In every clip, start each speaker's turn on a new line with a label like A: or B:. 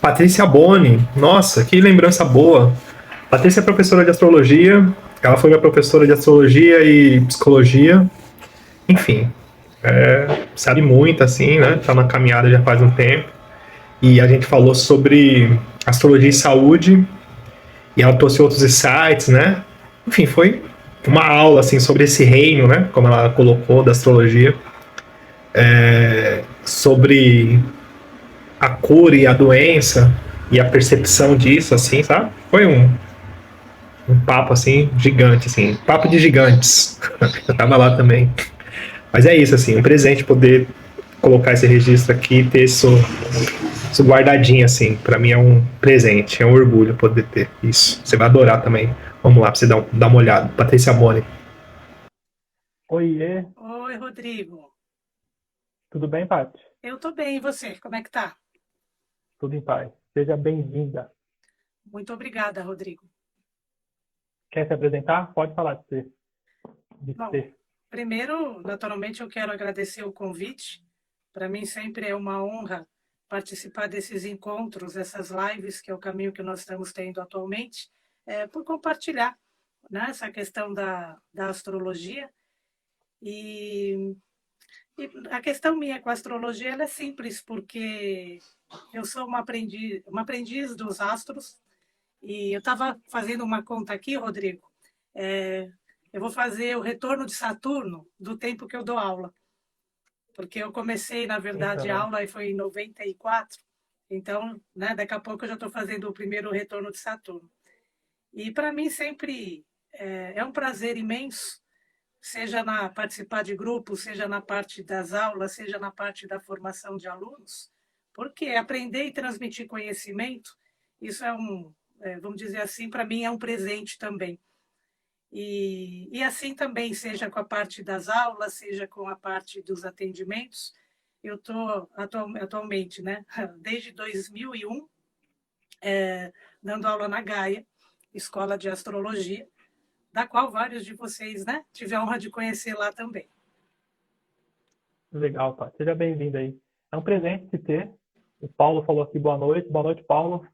A: Patrícia Boni, nossa, que lembrança boa. Patrícia é professora de astrologia, ela foi minha professora de astrologia e psicologia, enfim, sabe muito, assim, né? Tá na caminhada já faz um tempo. E a gente falou sobre astrologia e saúde, e ela trouxe outros insights, né? Enfim, foi uma aula, assim, sobre esse reino, né? Como ela colocou, da astrologia, sobre a cura e a doença e a percepção disso, assim, sabe? Foi um papo, assim, gigante, assim, papo de gigantes. Eu tava lá também. Mas é isso, assim, um presente poder colocar esse registro aqui e ter isso guardadinho, assim. Pra mim é um presente, é um orgulho poder ter isso. Você vai adorar também. Vamos lá, pra você dar uma olhada. Patrícia Boni.
B: Oiê,
C: Oi, Rodrigo.
B: tudo bem, Paty?
C: Eu tô bem, e você? Como é que tá?
B: Tudo em paz. Seja bem-vinda.
C: Muito obrigada, Rodrigo.
B: Quer se apresentar? Pode falar de você. De
C: Bom,
B: você.
C: primeiro, naturalmente, eu quero agradecer o convite. Para mim sempre é uma honra participar desses encontros, essas lives, que é o caminho que nós estamos tendo atualmente, por compartilhar, né, essa questão da astrologia. E, e a questão minha com a astrologia ela é simples, porque eu sou uma aprendiz dos astros. E eu estava fazendo uma conta aqui, Rodrigo. É, eu vou fazer o retorno de Saturno do tempo que eu dou aula. Porque eu comecei, na verdade, a
B: Então,
C: aula e foi em 94. Então, né, daqui a pouco eu já estou fazendo o primeiro retorno de Saturno. E para mim sempre é um prazer imenso, seja na participar de grupos, seja na parte das aulas, seja na parte da formação de alunos, porque aprender e transmitir conhecimento, isso vamos dizer assim, para mim é um presente também. E assim também, seja com a parte das aulas, seja com a parte dos atendimentos, eu estou atualmente, né, desde 2001, dando aula na Gaia, Escola de Astrologia, da qual vários de vocês, né, tive a honra de conhecer lá também.
B: legal, Paty. Seja bem-vinda aí. É um presente te ter. O Paulo falou aqui boa noite. Boa noite, Paulo.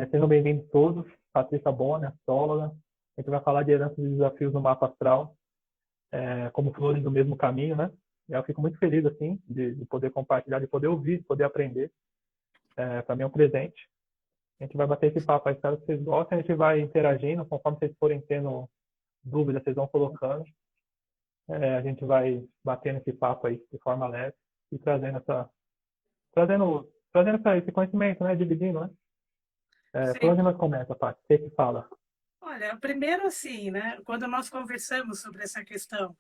B: Sejam bem-vindos todos. Patrícia Bona, astróloga. A gente vai falar de heranças e desafios no mapa astral, como flores do mesmo caminho, né? E eu fico muito feliz, assim, de poder compartilhar, de poder ouvir, de poder aprender. Para mim é um presente. A gente vai bater esse papo aí, espero que vocês gostem. A gente vai interagindo, conforme vocês forem tendo dúvidas, vocês vão colocando. A gente vai batendo esse papo aí de forma leve e trazendo esse conhecimento, né? Dividindo, né? Por onde
C: Sempre.
B: nós começa, Paty? Você que fala.
C: Olha, primeiro assim, né, quando nós conversamos sobre essa questão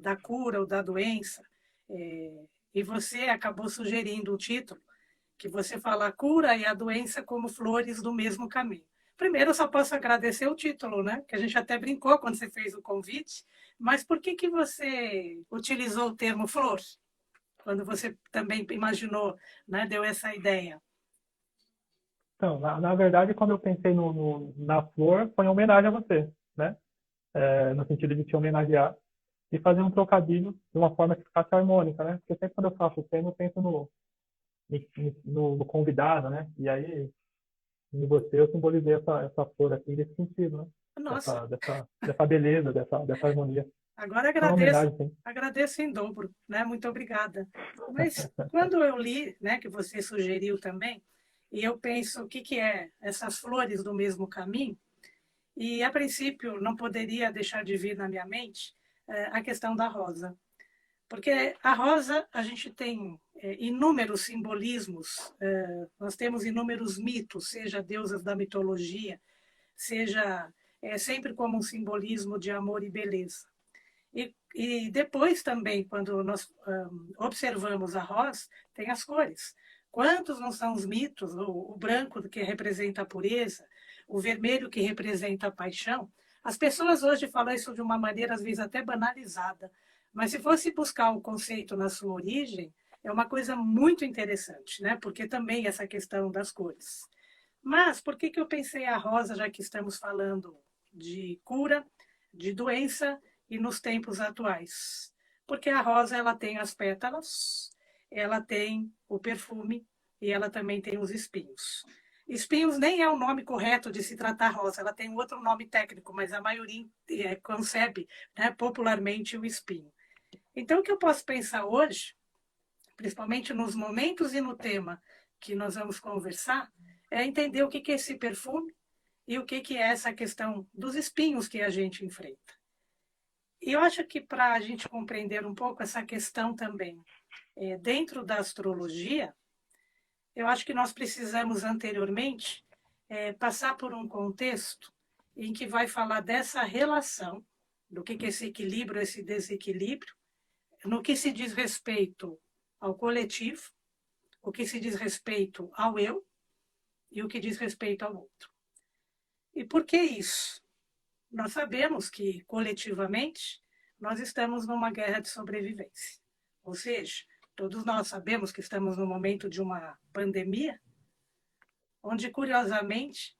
C: da cura ou da doença, e você acabou sugerindo o título, que você fala a cura e a doença como flores do mesmo caminho. Primeiro, eu só posso agradecer o título, né? Que a gente até brincou quando você fez o convite, mas por que você utilizou o termo flor? Quando você também imaginou, né, deu essa ideia.
B: Então, na verdade, quando eu pensei na flor, foi em homenagem a você, né? No sentido de te homenagear e fazer um trocadilho de uma forma que ficasse harmônica, né? Porque sempre quando eu faço o tema, eu penso no convidado, né? E aí, em você, eu simbolizei essa flor aqui desse sentido, né?
C: Nossa,
B: Dessa beleza, dessa harmonia.
C: agora
B: É uma homenagem, sim.
C: agradeço em dobro, né? Muito obrigada. Mas quando eu li, né, que você sugeriu também, e eu penso o que é essas flores do mesmo caminho, e a princípio não poderia deixar de vir na minha mente a questão da rosa. Porque a rosa, a gente tem inúmeros simbolismos, nós temos inúmeros mitos, seja deusas da mitologia, seja sempre como um simbolismo de amor e beleza. E depois também, quando nós observamos a rosa, tem as cores. Quantos não são os mitos? O branco que representa a pureza, o vermelho que representa a paixão. As pessoas hoje falam isso de uma maneira, às vezes, até banalizada. Mas se fosse buscar o conceito na sua origem, é uma coisa muito interessante, né? Porque também essa questão das cores. Mas por que eu pensei a rosa, já que estamos falando de cura, de doença e nos tempos atuais? Porque a rosa ela tem as pétalas, ela tem o perfume e ela também tem os espinhos. Espinhos nem é o nome correto de se tratar rosa, ela tem outro nome técnico, mas a maioria concebe, né, popularmente o espinho. Então, o que eu posso pensar hoje, principalmente nos momentos e no tema que nós vamos conversar, é entender o que é esse perfume e o que é essa questão dos espinhos que a gente enfrenta. E eu acho que para a gente compreender um pouco essa questão também dentro da astrologia, eu acho que nós precisamos anteriormente passar por um contexto em que vai falar dessa relação, do que é esse equilíbrio, esse desequilíbrio, no que se diz respeito ao coletivo, o que se diz respeito ao eu e o que diz respeito ao outro. E por que isso? Nós sabemos que, coletivamente, nós estamos numa guerra de sobrevivência. Ou seja, todos nós sabemos que estamos no momento de uma pandemia, onde, curiosamente,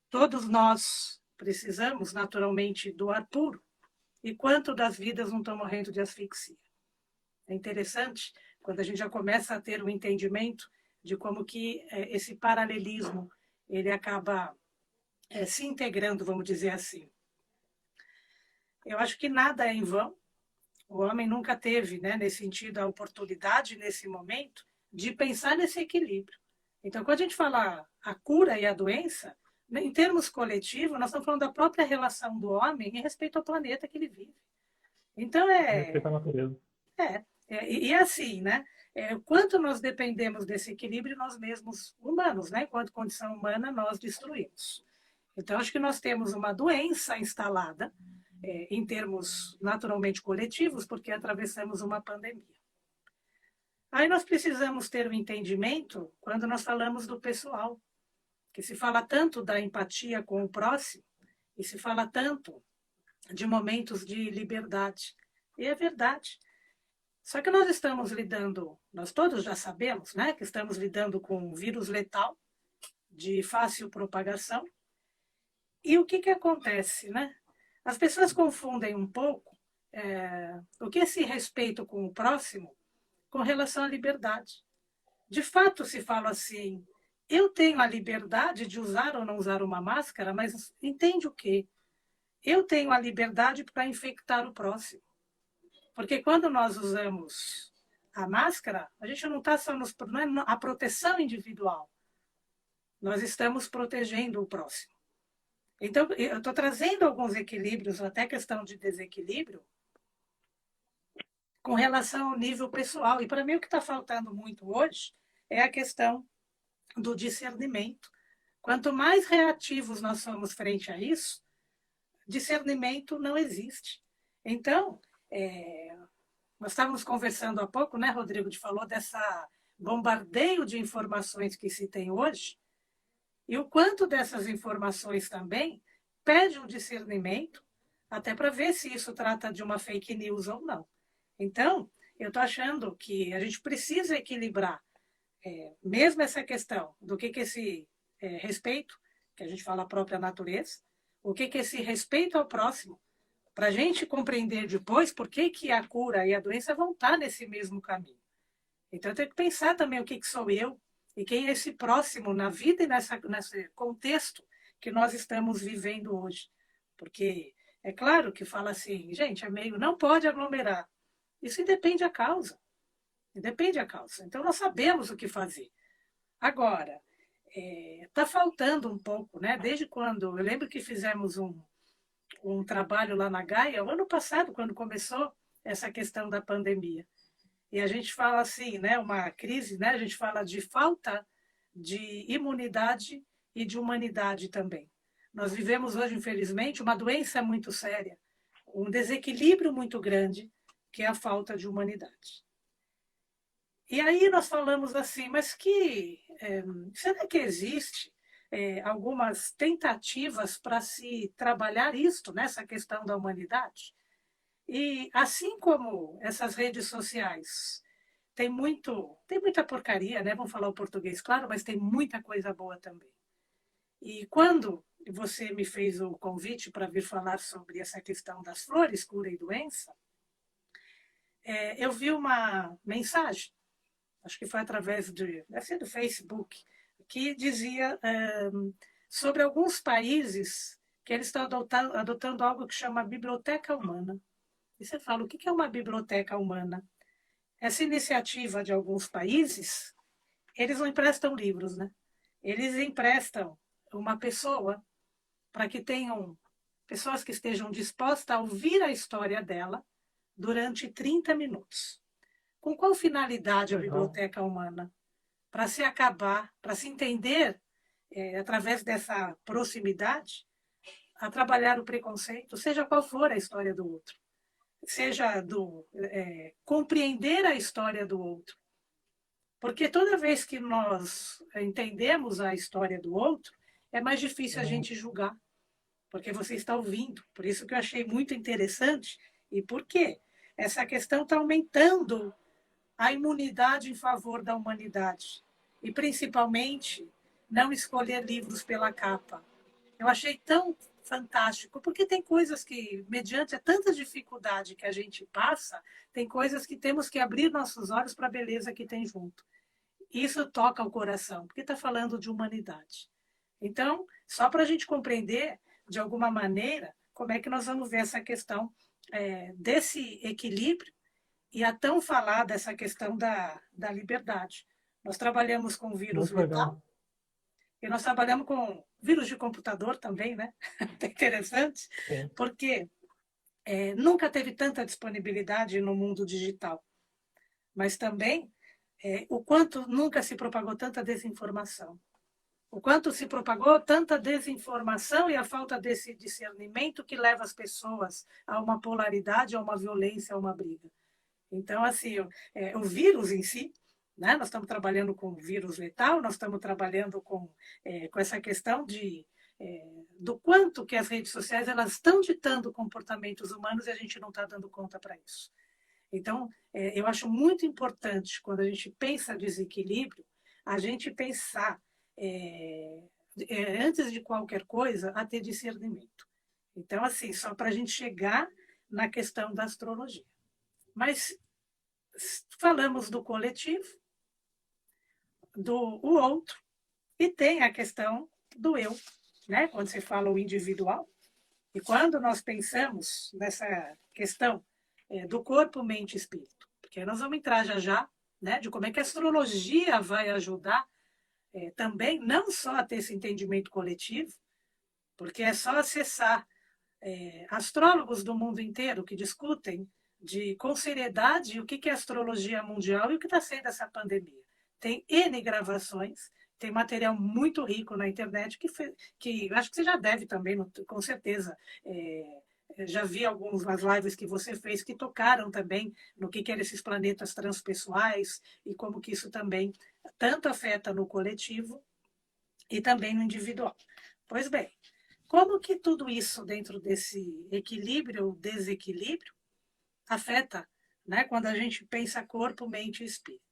C: todos nós precisamos, naturalmente, do ar puro, e quanto das vidas não estão morrendo de asfixia. É interessante quando a gente já começa a ter um entendimento de como que esse paralelismo ele acaba se integrando, vamos dizer assim. Eu acho que nada é em vão. O homem nunca teve, né, nesse sentido, a oportunidade, nesse momento, de pensar nesse equilíbrio. Então, quando a gente fala a cura e a doença, em termos coletivos, nós estamos falando da própria relação do homem em respeito ao planeta que ele vive. Então,
B: Respeito à natureza.
C: E assim, né? Quanto nós dependemos desse equilíbrio, nós mesmos, humanos, né? Enquanto condição humana, nós destruímos. Então, acho que nós temos uma doença instalada, em termos naturalmente coletivos, porque atravessamos uma pandemia. Aí nós precisamos ter um entendimento quando nós falamos do pessoal, que se fala tanto da empatia com o próximo, e se fala tanto de momentos de liberdade. E é verdade. Só que nós estamos lidando, nós todos já sabemos, né, que estamos lidando com um vírus letal, de fácil propagação. E o que acontece, né? As pessoas confundem um pouco o que é esse respeito com o próximo com relação à liberdade. De fato, se fala assim, eu tenho a liberdade de usar ou não usar uma máscara, mas entende o quê? Eu tenho a liberdade para infectar o próximo. Porque quando nós usamos a máscara, a gente não está só não é a proteção individual. Nós estamos protegendo o próximo. Então, eu estou trazendo alguns equilíbrios, até questão de desequilíbrio, com relação ao nível pessoal. E para mim o que está faltando muito hoje é a questão do discernimento. Quanto mais reativos nós somos frente a isso, discernimento não existe. Então, nós estávamos conversando há pouco, né, Rodrigo, falou dessa bombardeio de informações que se tem hoje, e o quanto dessas informações também pede um discernimento, até para ver se isso trata de uma fake news ou não. Então, eu estou achando que a gente precisa equilibrar mesmo essa questão do que é esse respeito, que a gente fala a própria natureza, o que é esse respeito ao próximo, para a gente compreender depois por que a cura e a doença vão estar nesse mesmo caminho. Então, eu tenho que pensar também o que sou eu e quem é esse próximo na vida e nesse contexto que nós estamos vivendo hoje. Porque é claro que fala assim, gente, é meio, não pode aglomerar. Isso independe da causa. Independe da causa. Então, nós sabemos o que fazer. Agora, está faltando um pouco, né? Desde quando, eu lembro que fizemos um trabalho lá na Gaia, o ano passado, quando começou essa questão da pandemia. E a gente fala assim, né? Uma crise, né? A gente fala de falta de imunidade e de humanidade também. Nós vivemos hoje, infelizmente, uma doença muito séria, um desequilíbrio muito grande, que é a falta de humanidade. E aí nós falamos assim, mas será que existe algumas tentativas para se trabalhar isto, nessa questão da humanidade? E assim como essas redes sociais, tem muita porcaria, né? Vamos falar o português, claro, mas tem muita coisa boa também. E quando você me fez o convite para vir falar sobre essa questão das flores, cura e doença, eu vi uma mensagem acho que foi através deve ser do Facebook, que dizia sobre alguns países que eles estão adotando algo que chama biblioteca humana. E você fala, o que é uma biblioteca humana? Essa iniciativa de alguns países, eles não emprestam livros, né? Eles emprestam uma pessoa para que tenham pessoas que estejam dispostas a ouvir a história dela durante 30 minutos. Com qual finalidade a biblioteca humana? Para se acabar, para se entender, através dessa proximidade, a trabalhar o preconceito, seja qual for a história do outro. Seja compreender a história do outro. Porque toda vez que nós entendemos a história do outro, é mais difícil a gente julgar, porque você está ouvindo. Por isso que eu achei muito interessante. E por quê? Essa questão está aumentando a imunidade em favor da humanidade. E, principalmente, não escolher livros pela capa. Eu achei tão fantástico, porque tem coisas que, mediante a tanta dificuldade que a gente passa, tem coisas que temos que abrir nossos olhos para a beleza que tem junto. Isso toca o coração, porque está falando de humanidade. Então, só para a gente compreender, de alguma maneira, como é que nós vamos ver essa questão desse equilíbrio e a tão falada essa questão da liberdade. Nós trabalhamos com vírus letal e nós trabalhamos com vírus de computador também, né? É interessante, porque nunca teve tanta disponibilidade no mundo digital, mas também o quanto nunca se propagou tanta desinformação. O quanto se propagou tanta desinformação e a falta desse discernimento que leva as pessoas a uma polaridade, a uma violência, a uma briga. Então, assim, o vírus em si, né? Nós estamos trabalhando com vírus letal, nós estamos trabalhando com essa questão do quanto que as redes sociais elas estão ditando comportamentos humanos e a gente não está dando conta para isso. Então, eu acho muito importante, quando a gente pensa desequilíbrio, a gente pensar, antes de qualquer coisa, a ter discernimento. Então, assim, só para a gente chegar na questão da astrologia. Mas falamos do coletivo, do outro, e tem a questão do eu, né? Quando se fala o individual. E quando nós pensamos nessa questão do corpo, mente e espírito, porque nós vamos entrar já, né, de como é que a astrologia vai ajudar também, não só a ter esse entendimento coletivo, porque é só acessar astrólogos do mundo inteiro que discutem com seriedade o que é astrologia mundial e o que está sendo essa pandemia. Tem N gravações, tem material muito rico na internet que acho que você já deve também, com certeza. Já vi algumas lives que você fez que tocaram também no que eram esses planetas transpessoais e como que isso também tanto afeta no coletivo e também no individual. Pois bem, como que tudo isso dentro desse equilíbrio ou desequilíbrio afeta, né, quando a gente pensa corpo, mente e espírito?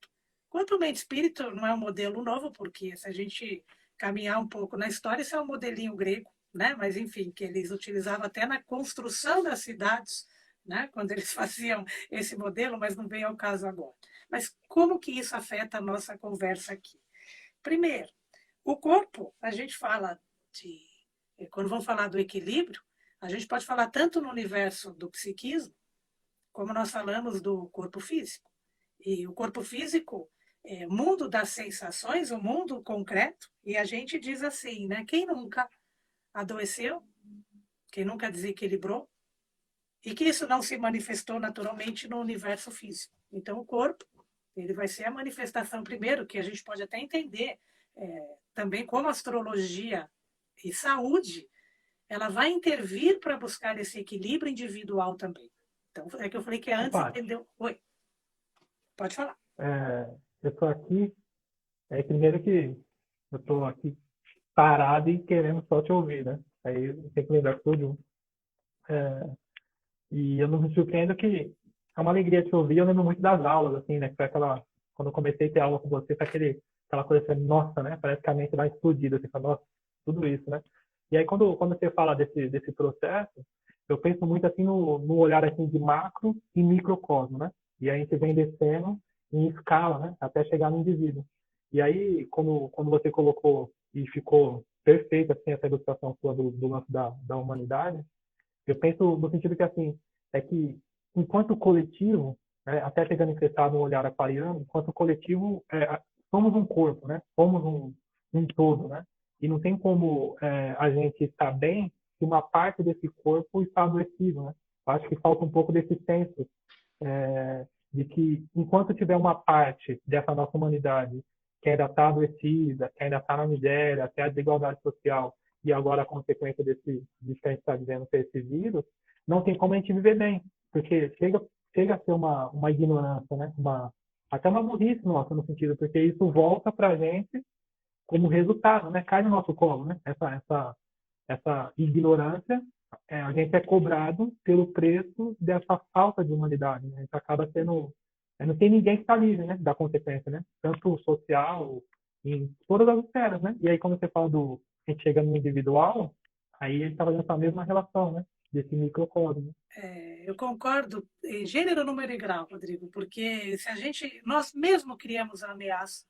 C: Corpo, mente e espírito não é um modelo novo, porque se a gente caminhar um pouco na história, isso é um modelinho grego, né? Mas, enfim, que eles utilizavam até na construção das cidades, né? Quando eles faziam esse modelo, mas não vem ao caso agora. Mas como que isso afeta a nossa conversa aqui? Primeiro, o corpo, a gente fala quando vamos falar do equilíbrio, a gente pode falar tanto no universo do psiquismo, como nós falamos do corpo físico. E o corpo físico é o mundo das sensações, o mundo concreto, e a gente diz assim, né? Quem nunca adoeceu, quem nunca desequilibrou, e que isso não se manifestou naturalmente no universo físico. Então, o corpo, ele vai ser a manifestação primeiro, que a gente pode até entender também como astrologia e saúde, ela vai intervir para buscar esse equilíbrio individual também. Então, é que eu falei que antes, entendeu? Oi, pode falar.
B: Eu estou aqui, primeiro que eu estou aqui parado e querendo só te ouvir, né? Aí tem que lembrar tudo junto. E eu não me surpreendo que é uma alegria te ouvir. Eu lembro muito das aulas, assim, né? Que foi quando eu comecei a ter aula com você, foi aquela coisa assim, nossa, né? Parece que a mente vai explodir. Você fala, nossa, tudo isso, né? E aí quando você fala desse processo, eu penso muito assim no olhar assim de macro e microcosmo, né? E aí a gente vem descendo em escala, né? Até chegar no indivíduo. E aí, quando você colocou e ficou perfeita assim, essa ilustração sua do lance da humanidade, eu penso no sentido que, assim, é que enquanto coletivo, né, até pegando emprestado um olhar aquariano, enquanto coletivo, somos um corpo, né? Somos um todo, né? E não tem como a gente estar bem se uma parte desse corpo está adoecido, né? Eu acho que falta um pouco desse senso de que enquanto tiver uma parte dessa nossa humanidade que ainda está adoecida, que ainda está na miséria, que é a desigualdade social, e agora a consequência disso que a gente está vivendo, que é esse vírus, não tem como a gente viver bem, porque chega a ser uma ignorância, né? Até uma burrice nossa, no sentido, porque isso volta para a gente como resultado, né? Cai no nosso colo, né? Essa ignorância, a gente é cobrado pelo preço dessa falta de humanidade, né? A gente acaba sendo, não tem ninguém que está livre, né? Da consequência, né? Tanto social, em todas as esferas, né? E aí, quando você fala a gente chega no individual, aí ele está fazendo essa mesma relação, né? Desse microcosmo.
C: Eu concordo em gênero, número e grau, Rodrigo, porque se nós mesmo criamos a ameaça,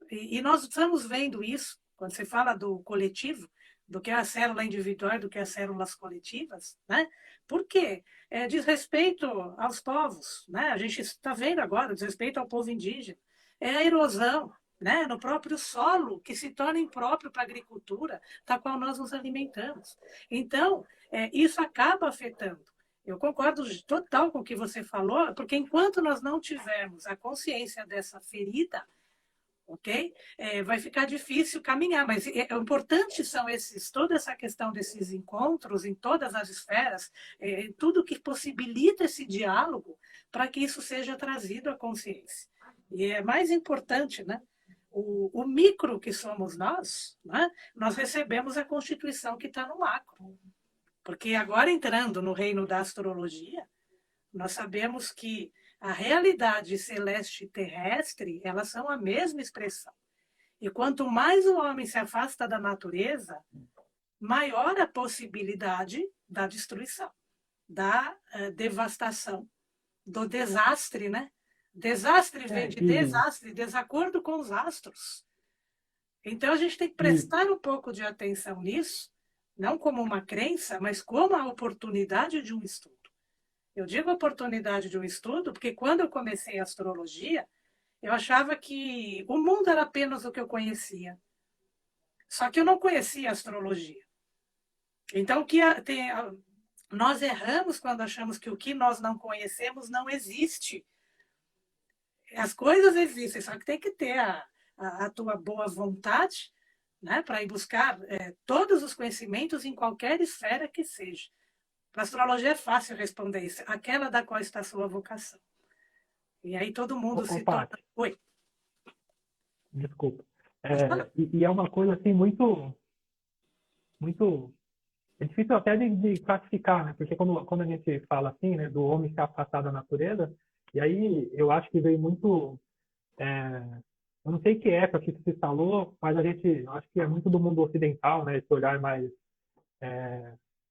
C: e nós estamos vendo isso, quando você fala do coletivo, do que é a célula individual e do que é as células coletivas, né? Por quê? Diz respeito aos povos, né? A gente está vendo agora, diz respeito ao povo indígena. É a erosão, né? No próprio solo, que se torna impróprio para a agricultura, da qual nós nos alimentamos. Então, isso acaba afetando. Eu concordo total com o que você falou, porque enquanto nós não tivermos a consciência dessa ferida, ok? Vai ficar difícil caminhar, mas o importante são toda essa questão desses encontros em todas as esferas, tudo que possibilita esse diálogo para que isso seja trazido à consciência. E é mais importante, né? O micro que somos nós, né? Nós recebemos a Constituição que está no macro. Porque agora entrando no reino da astrologia, nós sabemos que a realidade celeste e terrestre, elas são a mesma expressão. E quanto mais o homem se afasta da natureza, maior a possibilidade da destruição, da devastação, do desastre, né? Desastre vem de desastre, desacordo com os astros. Então a gente tem que prestar um pouco de atenção nisso, não como uma crença, mas como a oportunidade de um estudo. Eu digo oportunidade de um estudo porque quando eu comecei a astrologia, eu achava que o mundo era apenas o que eu conhecia. Só que eu não conhecia a astrologia. Então, nós erramos quando achamos que o que nós não conhecemos não existe. As coisas existem, só que tem que ter a tua boa vontade, né, para ir buscar todos os conhecimentos em qualquer esfera que seja. Para a astrologia é fácil responder isso, aquela da qual está a sua vocação. E aí todo mundo se torna... Oi.
B: Desculpa. E é uma coisa assim muito, muito... É difícil até de classificar, né? Porque quando a gente fala assim, né, do homem se afastar da natureza, e aí eu acho que veio muito... eu não sei que época que isso se instalou, mas eu acho que é muito do mundo ocidental, né? Esse olhar mais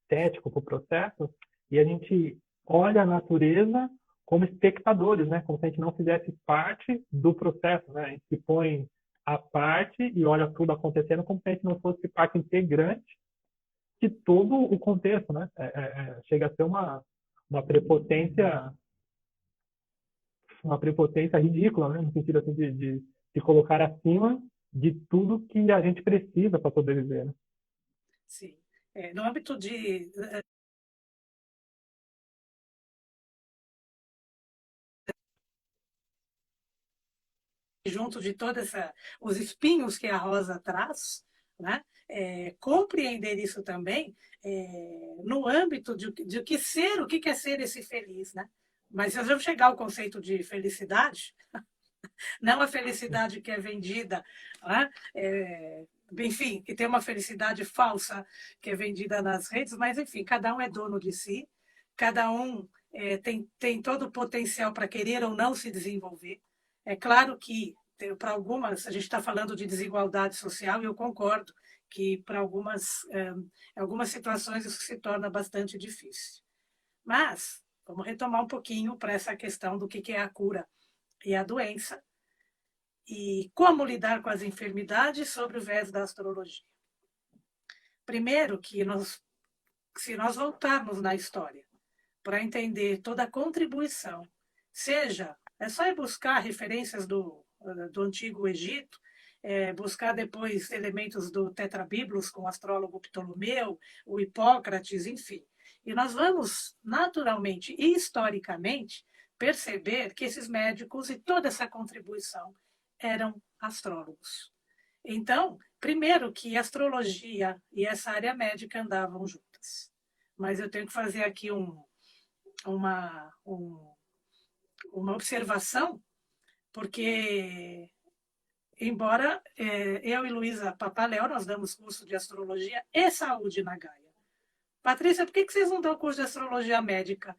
B: estético para o processo, e a gente olha a natureza como espectadores, né? Como se a gente não fizesse parte do processo, né? A gente se põe à parte e olha tudo acontecendo como se a gente não fosse parte integrante de todo o contexto, né? Chega a ser uma prepotência ridícula, né? No sentido assim de colocar acima de tudo que a gente precisa para sobreviver, né?
C: Sim. No âmbito junto de todos os espinhos que a rosa traz, né? Compreender isso também no âmbito de o que é ser esse feliz, né? Mas nós vamos chegar ao conceito de felicidade, não a felicidade que é vendida, né? Enfim, que tem uma felicidade falsa que é vendida nas redes, mas enfim, cada um é dono de si, cada um tem todo o potencial para querer ou não se desenvolver. É claro que para algumas, a gente está falando de desigualdade social e eu concordo que para algumas situações isso se torna bastante difícil. Mas vamos retomar um pouquinho para essa questão do que é a cura e a doença, e como lidar com as enfermidades sobre o viés da astrologia. Primeiro, se nós voltarmos na história para entender toda a contribuição, é só ir buscar referências do Antigo Egito, buscar depois elementos do Tetrabiblos com o astrólogo Ptolomeu, o Hipócrates, enfim. E nós vamos, naturalmente e historicamente, perceber que esses médicos e toda essa contribuição eram astrólogos. Então, primeiro que a astrologia e essa área médica andavam juntas. Mas eu tenho que fazer aqui uma observação, porque, embora eu e Luísa Papaléu, nós damos curso de astrologia e saúde na Gaia. Patrícia, por que vocês não dão curso de astrologia médica?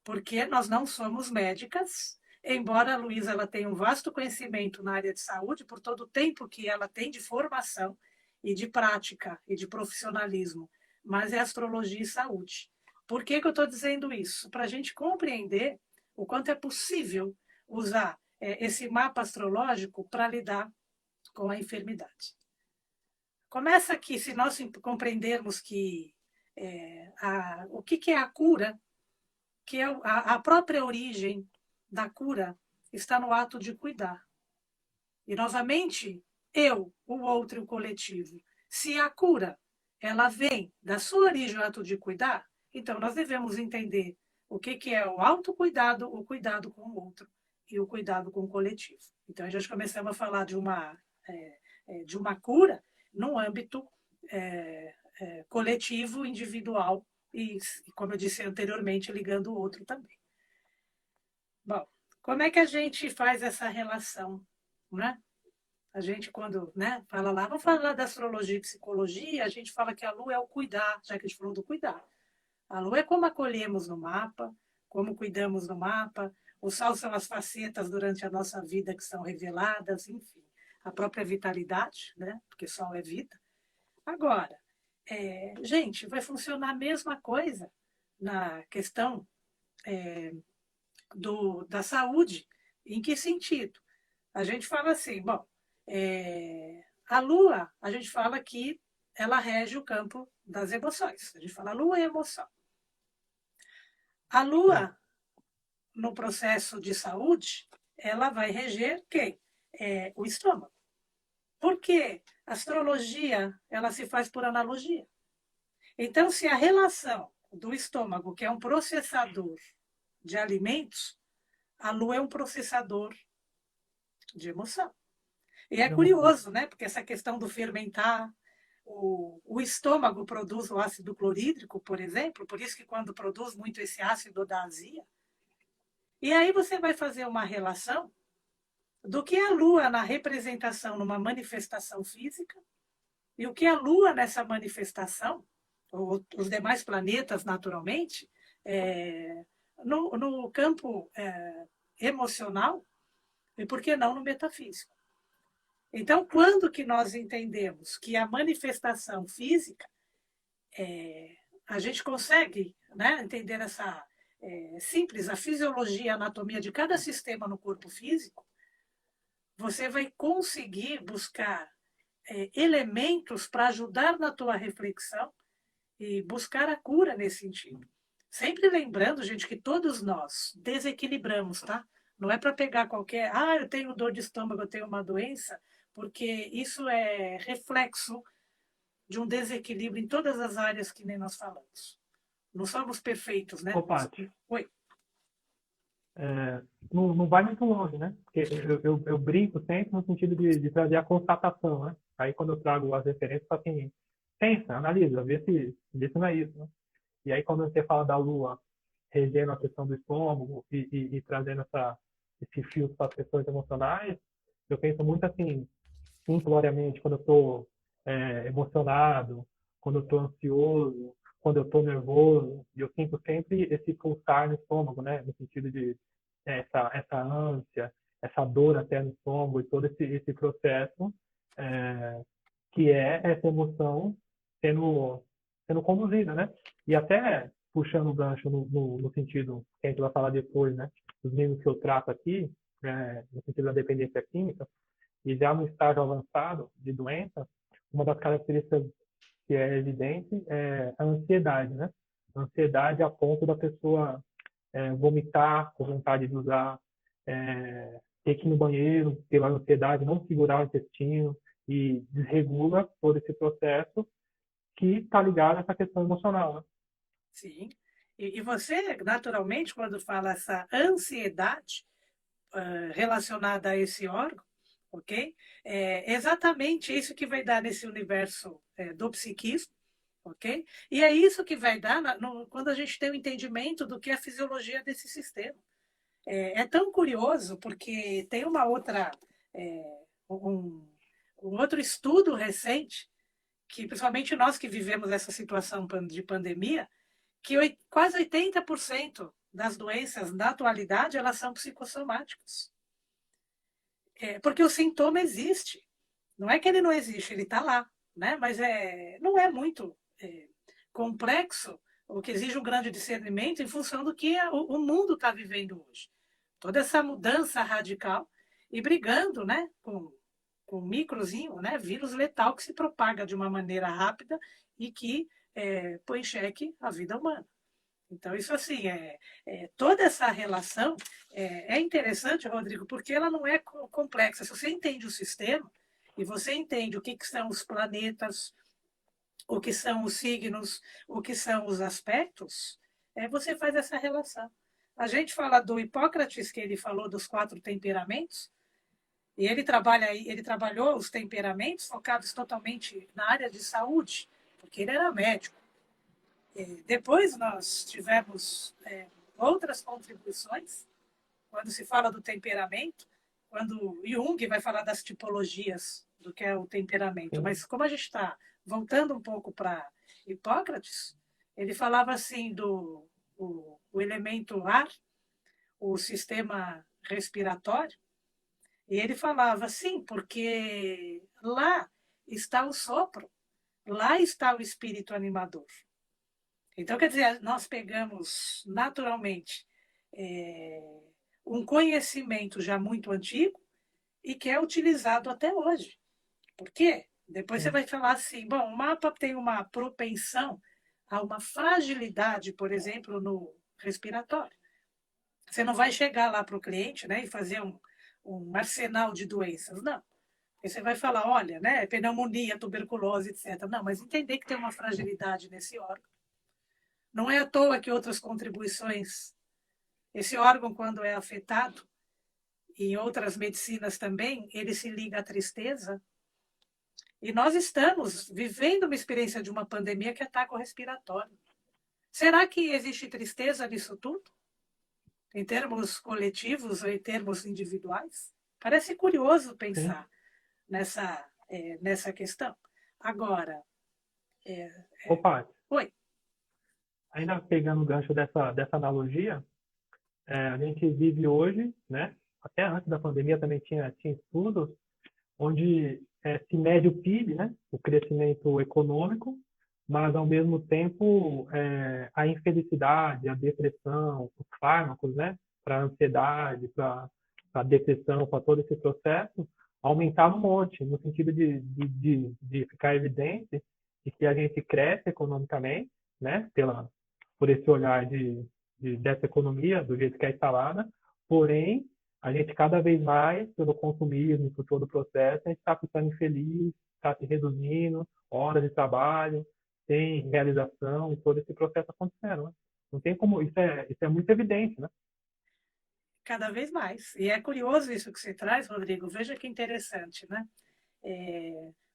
C: Porque nós não somos médicas, embora a Luísa ela tenha um vasto conhecimento na área de saúde, por todo o tempo que ela tem de formação e de prática e de profissionalismo, mas é astrologia e saúde. Por que eu estou dizendo isso? Para a gente compreender o quanto é possível usar esse mapa astrológico para lidar com a enfermidade. Começa aqui, se nós compreendermos que o que é a cura, que é a própria origem da cura está no ato de cuidar. E, novamente, o outro e o coletivo. Se a cura ela vem da sua origem, o ato de cuidar, então nós devemos entender o que é o autocuidado, o cuidado com o outro e o cuidado com o coletivo. Então, a gente começamos a falar de uma cura no âmbito coletivo, individual e, como eu disse anteriormente, ligando o outro também. Bom, como é que a gente faz essa relação, né? A gente, quando fala lá, vamos falar da astrologia e psicologia, a gente fala que a lua é o cuidar, já que a gente falou do cuidar. A lua é como acolhemos no mapa, como cuidamos no mapa, o sol são as facetas durante a nossa vida que são reveladas, enfim, a própria vitalidade, né? Porque sol é vida. Agora, gente, vai funcionar a mesma coisa na questão da saúde. Em que sentido? A gente fala assim, bom, a lua, a gente fala que ela rege o campo das emoções. A gente fala lua e emoção. A lua, no processo de saúde, ela vai reger quem? O estômago. Por quê? A astrologia, ela se faz por analogia. Então, se a relação do estômago, que é um processador de alimentos, a lua é um processador de emoção. E é curioso, né? Porque essa questão do fermentar, o estômago produz o ácido clorídrico, por exemplo, por isso que quando produz muito esse ácido dá azia. E aí você vai fazer uma relação do que a lua na representação numa manifestação física e o que a lua nessa manifestação, ou os demais planetas naturalmente, no campo emocional e por que não no metafísico. Então, quando que nós entendemos que a manifestação física, a gente consegue entender essa simples, a fisiologia, a anatomia de cada sistema no corpo físico, você vai conseguir buscar elementos para ajudar na tua reflexão e buscar a cura nesse sentido. Sempre lembrando, gente, que todos nós desequilibramos, tá? Não é para pegar qualquer, eu tenho dor de estômago, eu tenho uma doença, porque isso é reflexo de um desequilíbrio em todas as áreas que nem nós falamos. Não somos perfeitos, né?
B: Ô, Paty,
C: Oi.
B: Não vai muito longe, né? Porque eu brinco sempre no sentido de trazer a constatação, né? Aí quando eu trago as referências, eu falo assim, pensa, analisa, vê se não é isso, né? E aí quando você fala da lua regendo a questão do estômago e trazendo esse fio para as questões emocionais, eu penso muito assim, simploriamente, quando eu estou emocionado, quando eu estou ansioso, quando eu estou nervoso, e eu sinto sempre esse pulsar no estômago, né? No sentido de essa ânsia, essa dor até no estômago e todo esse processo que é essa emoção sendo conduzida, né? E até puxando o gancho no sentido que a gente vai falar depois, né? Dos livros que eu trato aqui, no sentido da dependência química, e já no estágio avançado de doença, uma das características que é evidente é a ansiedade, né? A ansiedade a ponto da pessoa vomitar com vontade de usar, ter que ir no banheiro pela ansiedade, não segurar o intestino e desregula todo esse processo que está ligado a essa questão emocional, né?
C: Sim. E você, naturalmente, quando fala essa ansiedade relacionada a esse órgão, ok? É exatamente isso que vai dar nesse universo do psiquismo, ok? E é isso que vai dar quando a gente tem o entendimento do que é a fisiologia desse sistema. É tão curioso porque tem uma outra, um, um outro estudo recente que principalmente nós que vivemos essa situação de pandemia, que quase 80% das doenças na atualidade elas são psicossomáticas. Porque o sintoma existe. Não é que ele não existe, ele está lá, né? Mas não é muito complexo, o que exige um grande discernimento em função do que o mundo está vivendo hoje. Toda essa mudança radical e brigando, né, com um microzinho, né, vírus letal que se propaga de uma maneira rápida e que põe em xeque a vida humana. Então, isso assim, toda essa relação é interessante, Rodrigo, porque ela não é complexa. Se você entende o sistema e você entende o que são os planetas, o que são os signos, o que são os aspectos, você faz essa relação. A gente fala do Hipócrates, que ele falou dos 4 temperamentos, e ele trabalhou os temperamentos focados totalmente na área de saúde, porque ele era médico. Depois nós tivemos outras contribuições, quando se fala do temperamento, quando Jung vai falar das tipologias do que é o temperamento. Mas como a gente está voltando um pouco para Hipócrates, ele falava assim do o elemento ar, o sistema respiratório, e ele falava sim, porque lá está o sopro, lá está o espírito animador. Então, quer dizer, nós pegamos naturalmente um conhecimento já muito antigo e que é utilizado até hoje. Por quê? Depois você vai falar assim, bom, o mapa tem uma propensão a uma fragilidade, por exemplo, no respiratório. Você não vai chegar lá para o cliente, né, e fazer um arsenal de doenças, não. Você vai falar, olha, né, pneumonia, tuberculose, etc. Não, mas entender que tem uma fragilidade nesse órgão. Não é à toa que outras contribuições, esse órgão, quando é afetado, e em outras medicinas também, ele se liga à tristeza. E nós estamos vivendo uma experiência de uma pandemia que ataca o respiratório. Será que existe tristeza nisso tudo? Em termos coletivos ou em termos individuais? Parece curioso pensar nessa questão. Agora.
B: Opa,
C: Oi.
B: ainda pegando o gancho dessa analogia, a gente vive hoje, né? Até antes da pandemia também tinha estudos onde se mede o PIB, né? O crescimento econômico, mas ao mesmo tempo a infelicidade, a depressão, os fármacos, né? Para a ansiedade, para a depressão, para todo esse processo, aumentava um monte, no sentido de ficar evidente de que a gente cresce economicamente, né? Por esse olhar dessa economia, do jeito que é instalada, porém, a gente cada vez mais, pelo consumismo, por todo o processo, a gente está ficando infeliz, está se reduzindo, horas de trabalho, sem realização, e todo esse processo acontecendo, né? Não tem como, isso é muito evidente, né?
C: Cada vez mais. E é curioso isso que você traz, Rodrigo. Veja que interessante, né?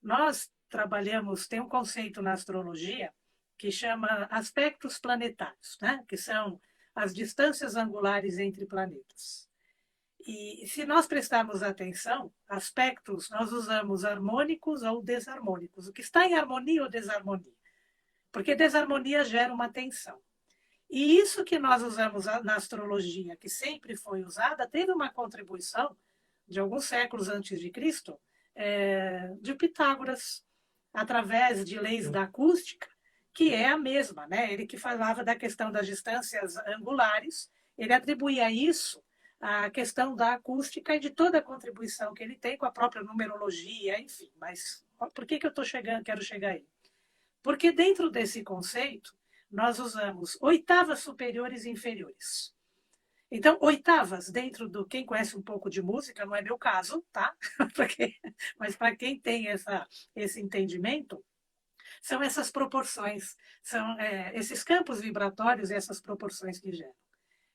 C: Nós trabalhamos, tem um conceito na astrologia que chama aspectos planetários, né? Que são as distâncias angulares entre planetas. E se nós prestarmos atenção, aspectos nós usamos harmônicos ou desarmônicos. O que está em harmonia ou desarmonia? Porque desarmonia gera uma tensão. E isso que nós usamos na astrologia, que sempre foi usada, teve uma contribuição de alguns séculos antes de Cristo, de Pitágoras, através de leis da acústica, que é a mesma, né? Ele que falava da questão das distâncias angulares, ele atribuía isso a questão da acústica e de toda a contribuição que ele tem com a própria numerologia, enfim. Mas por que eu quero chegar aí? Porque dentro desse conceito, nós usamos oitavas superiores e inferiores. Então, oitavas, dentro do... Quem conhece um pouco de música, não é meu caso, tá? Mas para quem tem esse entendimento, são essas proporções, são esses campos vibratórios e essas proporções que geram.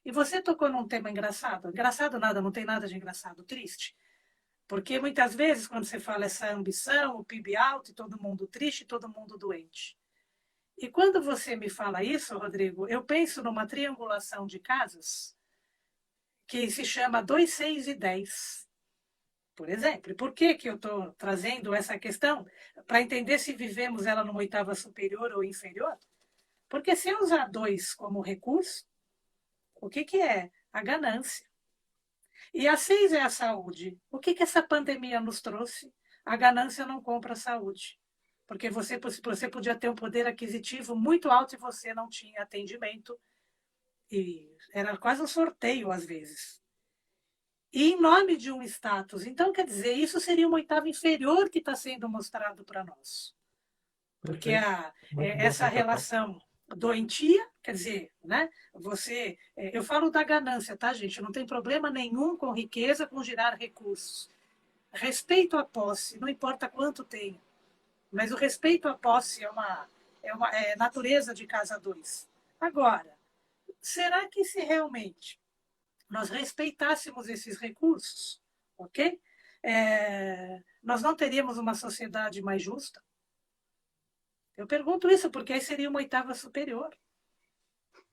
C: E você tocou num tema engraçado. Engraçado nada, não tem nada de engraçado, triste. Porque muitas vezes, quando você fala essa ambição, o PIB alto, e todo mundo triste, todo mundo doente. E quando você me fala isso, Rodrigo, eu penso numa triangulação de casas que se chama 2, 6 e 10. Por exemplo. E por que eu estou trazendo essa questão? Para entender se vivemos ela numa oitava superior ou inferior. Porque se eu usar 2 como recurso, o que é? A ganância. E a 6 é a saúde. O que essa pandemia nos trouxe? A ganância não compra a saúde. Porque você podia ter um poder aquisitivo muito alto e você não tinha atendimento. E era quase um sorteio, às vezes. E em nome de um status. Então, quer dizer, isso seria uma oitava inferior que está sendo mostrado para nós. Porque essa relação doentia, quer dizer, né? Eu falo da ganância, tá, gente? Não tem problema nenhum com riqueza, com gerar recursos. Respeito à posse, não importa quanto tem. Mas o respeito à posse é natureza de casa 2. Agora, será que se realmente nós respeitássemos esses recursos, ok? Nós não teríamos uma sociedade mais justa? Eu pergunto isso porque aí seria uma oitava superior.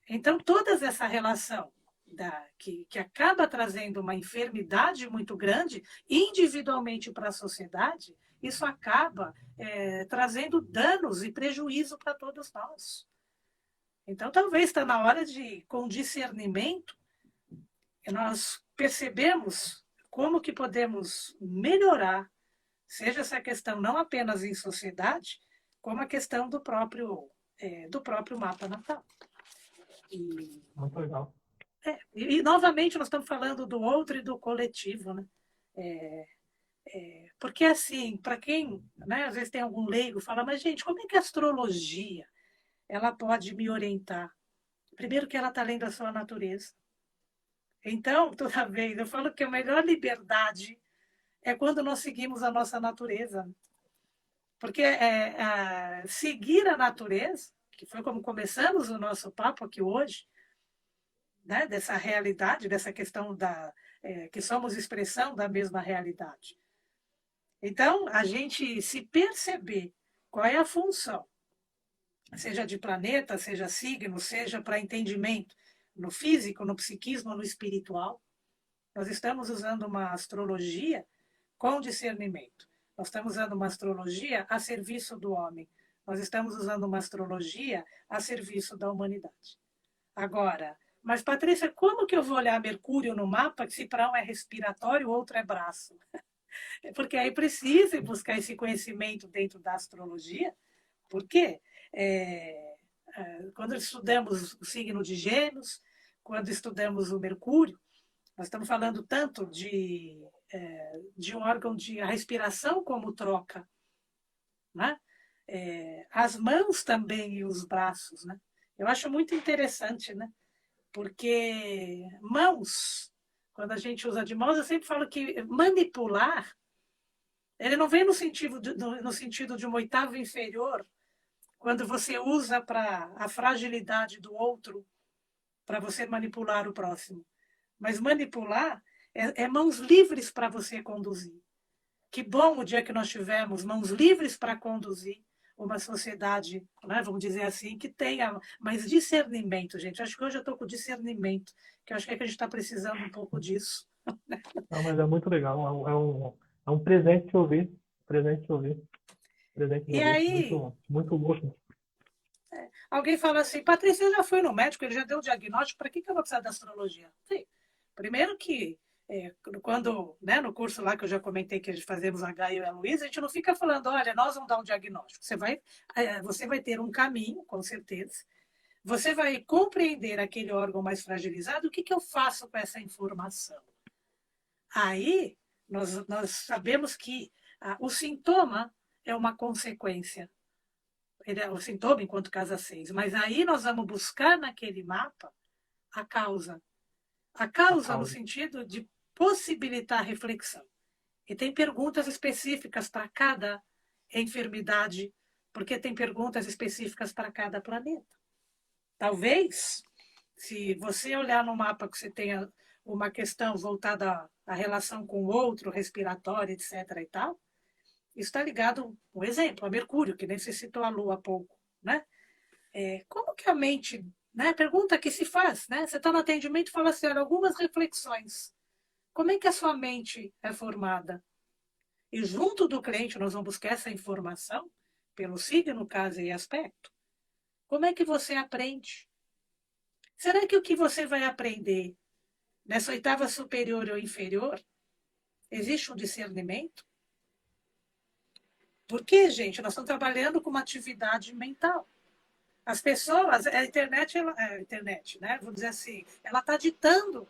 C: Então, toda essa relação que acaba trazendo uma enfermidade muito grande individualmente para a sociedade, isso acaba trazendo danos e prejuízo para todos nós. Então, talvez está na hora de, com discernimento, nós percebemos como que podemos melhorar, seja essa questão não apenas em sociedade, como a questão do próprio mapa natal.
B: Muito legal.
C: E, novamente, nós estamos falando do outro e do coletivo, né? Porque, assim, para quem, né, às vezes tem algum leigo, fala, mas, gente, como é que a astrologia ela pode me orientar? Primeiro que ela está lendo a sua natureza. Então, toda vez, eu falo que a melhor liberdade é quando nós seguimos a nossa natureza. Porque seguir a natureza, que foi como começamos o nosso papo aqui hoje, né, dessa realidade, dessa questão que somos expressão da mesma realidade. Então, a gente se perceber qual é a função, seja de planeta, seja signo, seja para entendimento no físico, no psiquismo, no espiritual, nós estamos usando uma astrologia com discernimento. Nós estamos usando uma astrologia a serviço do homem. Nós estamos usando uma astrologia a serviço da humanidade. Agora, mas Patrícia, como que eu vou olhar Mercúrio no mapa se para um é respiratório, o outro é braço? Porque aí precisa buscar esse conhecimento dentro da astrologia, porque quando estudamos o signo de Gêmeos, quando estudamos o Mercúrio, nós estamos falando tanto de um órgão de respiração como troca, né? As mãos também e os braços, né? Eu acho muito interessante, né? Porque mãos, quando a gente usa de mãos, eu sempre falo que manipular, ele não vem no sentido de uma oitava inferior, quando você usa para a fragilidade do outro, para você manipular o próximo. Mas manipular é mãos livres para você conduzir. Que bom o dia que nós tivemos mãos livres para conduzir uma sociedade, né, vamos dizer assim, que tenha mais discernimento, gente. Acho que hoje eu estou com discernimento, que eu acho que a gente está precisando um pouco disso.
B: Não, mas é muito legal. É um presente te ouvir. Presente te ouvir. Presente te
C: E
B: ouvir.
C: aí,
B: Muito, muito louco.
C: alguém fala assim, Patrícia já foi no médico, ele já deu o diagnóstico, para que eu vou precisar da astrologia? Sim. Primeiro que, quando, né, no curso lá que eu já comentei que a gente fazemos a Gaia e a Luísa, a gente não fica falando, olha, nós vamos dar um diagnóstico. Você vai ter um caminho, com certeza, Você vai compreender aquele órgão mais fragilizado, o que, que eu faço com essa informação? Aí, nós sabemos que o sintoma é uma consequência. Ele é o sintoma enquanto casa 6. Mas aí nós vamos buscar naquele mapa a causa. A causa no sentido de possibilitar reflexão. E tem perguntas específicas para cada enfermidade, porque tem perguntas específicas para cada planeta. Talvez, se você olhar no mapa que você tenha uma questão voltada à relação com o outro, respiratória, etc. e tal, isso está ligado, um exemplo, a Mercúrio, que nem você citou a Lua há pouco, né? Como que a mente, né? Pergunta que se faz, né? Você está no atendimento e fala assim, olha, algumas reflexões. Como é que a sua mente é formada? E junto do cliente nós vamos buscar essa informação pelo signo, casa e aspecto. Como é que você aprende? Será que o que você vai aprender nessa oitava superior ou inferior, existe um discernimento? Porque, gente, nós estamos trabalhando com uma atividade mental. As pessoas, a internet, né? Vamos dizer assim, ela está ditando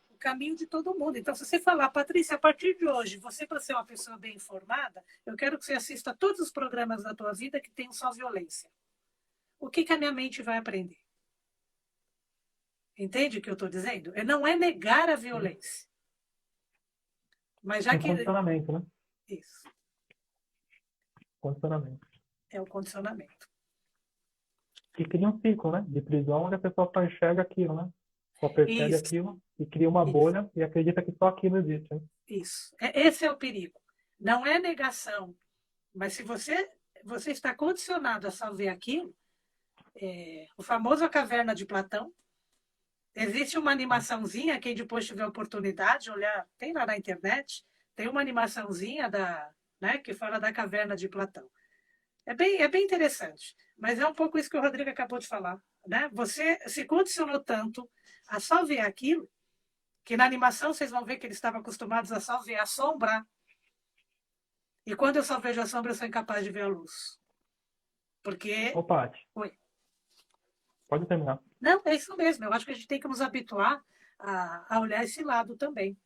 C: o caminho de todo mundo. Então, se você falar, Patrícia, a partir de hoje, você para ser uma pessoa bem informada, eu quero que você assista a todos os programas da tua vida que tenham só violência. O que a minha mente vai aprender? Entende o que eu estou dizendo? Não é negar a violência. Mas já
B: Um
C: que.
B: condicionamento, né?
C: Isso.
B: Condicionamento.
C: É o condicionamento.
B: E cria um ciclo, né? De prisão onde a pessoa só enxerga aquilo, né? Só percebe
C: Isso,
B: aquilo e cria uma
C: isso,
B: bolha e acredita que só aquilo existe, né?
C: isso. Esse é o perigo. Não é negação. Mas se você está condicionado a só ver aquilo, o famoso A Caverna de Platão, existe uma animaçãozinha, quem depois tiver oportunidade, olhar, tem lá na internet, tem uma animaçãozinha né, que fala da Caverna de Platão. É bem interessante, mas é um pouco isso que o Rodrigo acabou de falar. Né? Você se condicionou tanto a só ver aquilo, que na animação vocês vão ver que eles estavam acostumados a só ver a sombra, e quando eu só vejo a sombra, eu sou incapaz de ver a luz. Porque.
B: Ô, Paty,
C: Oi.
B: pode terminar.
C: Não, é isso mesmo. Eu acho que a gente tem que nos habituar a olhar esse lado também.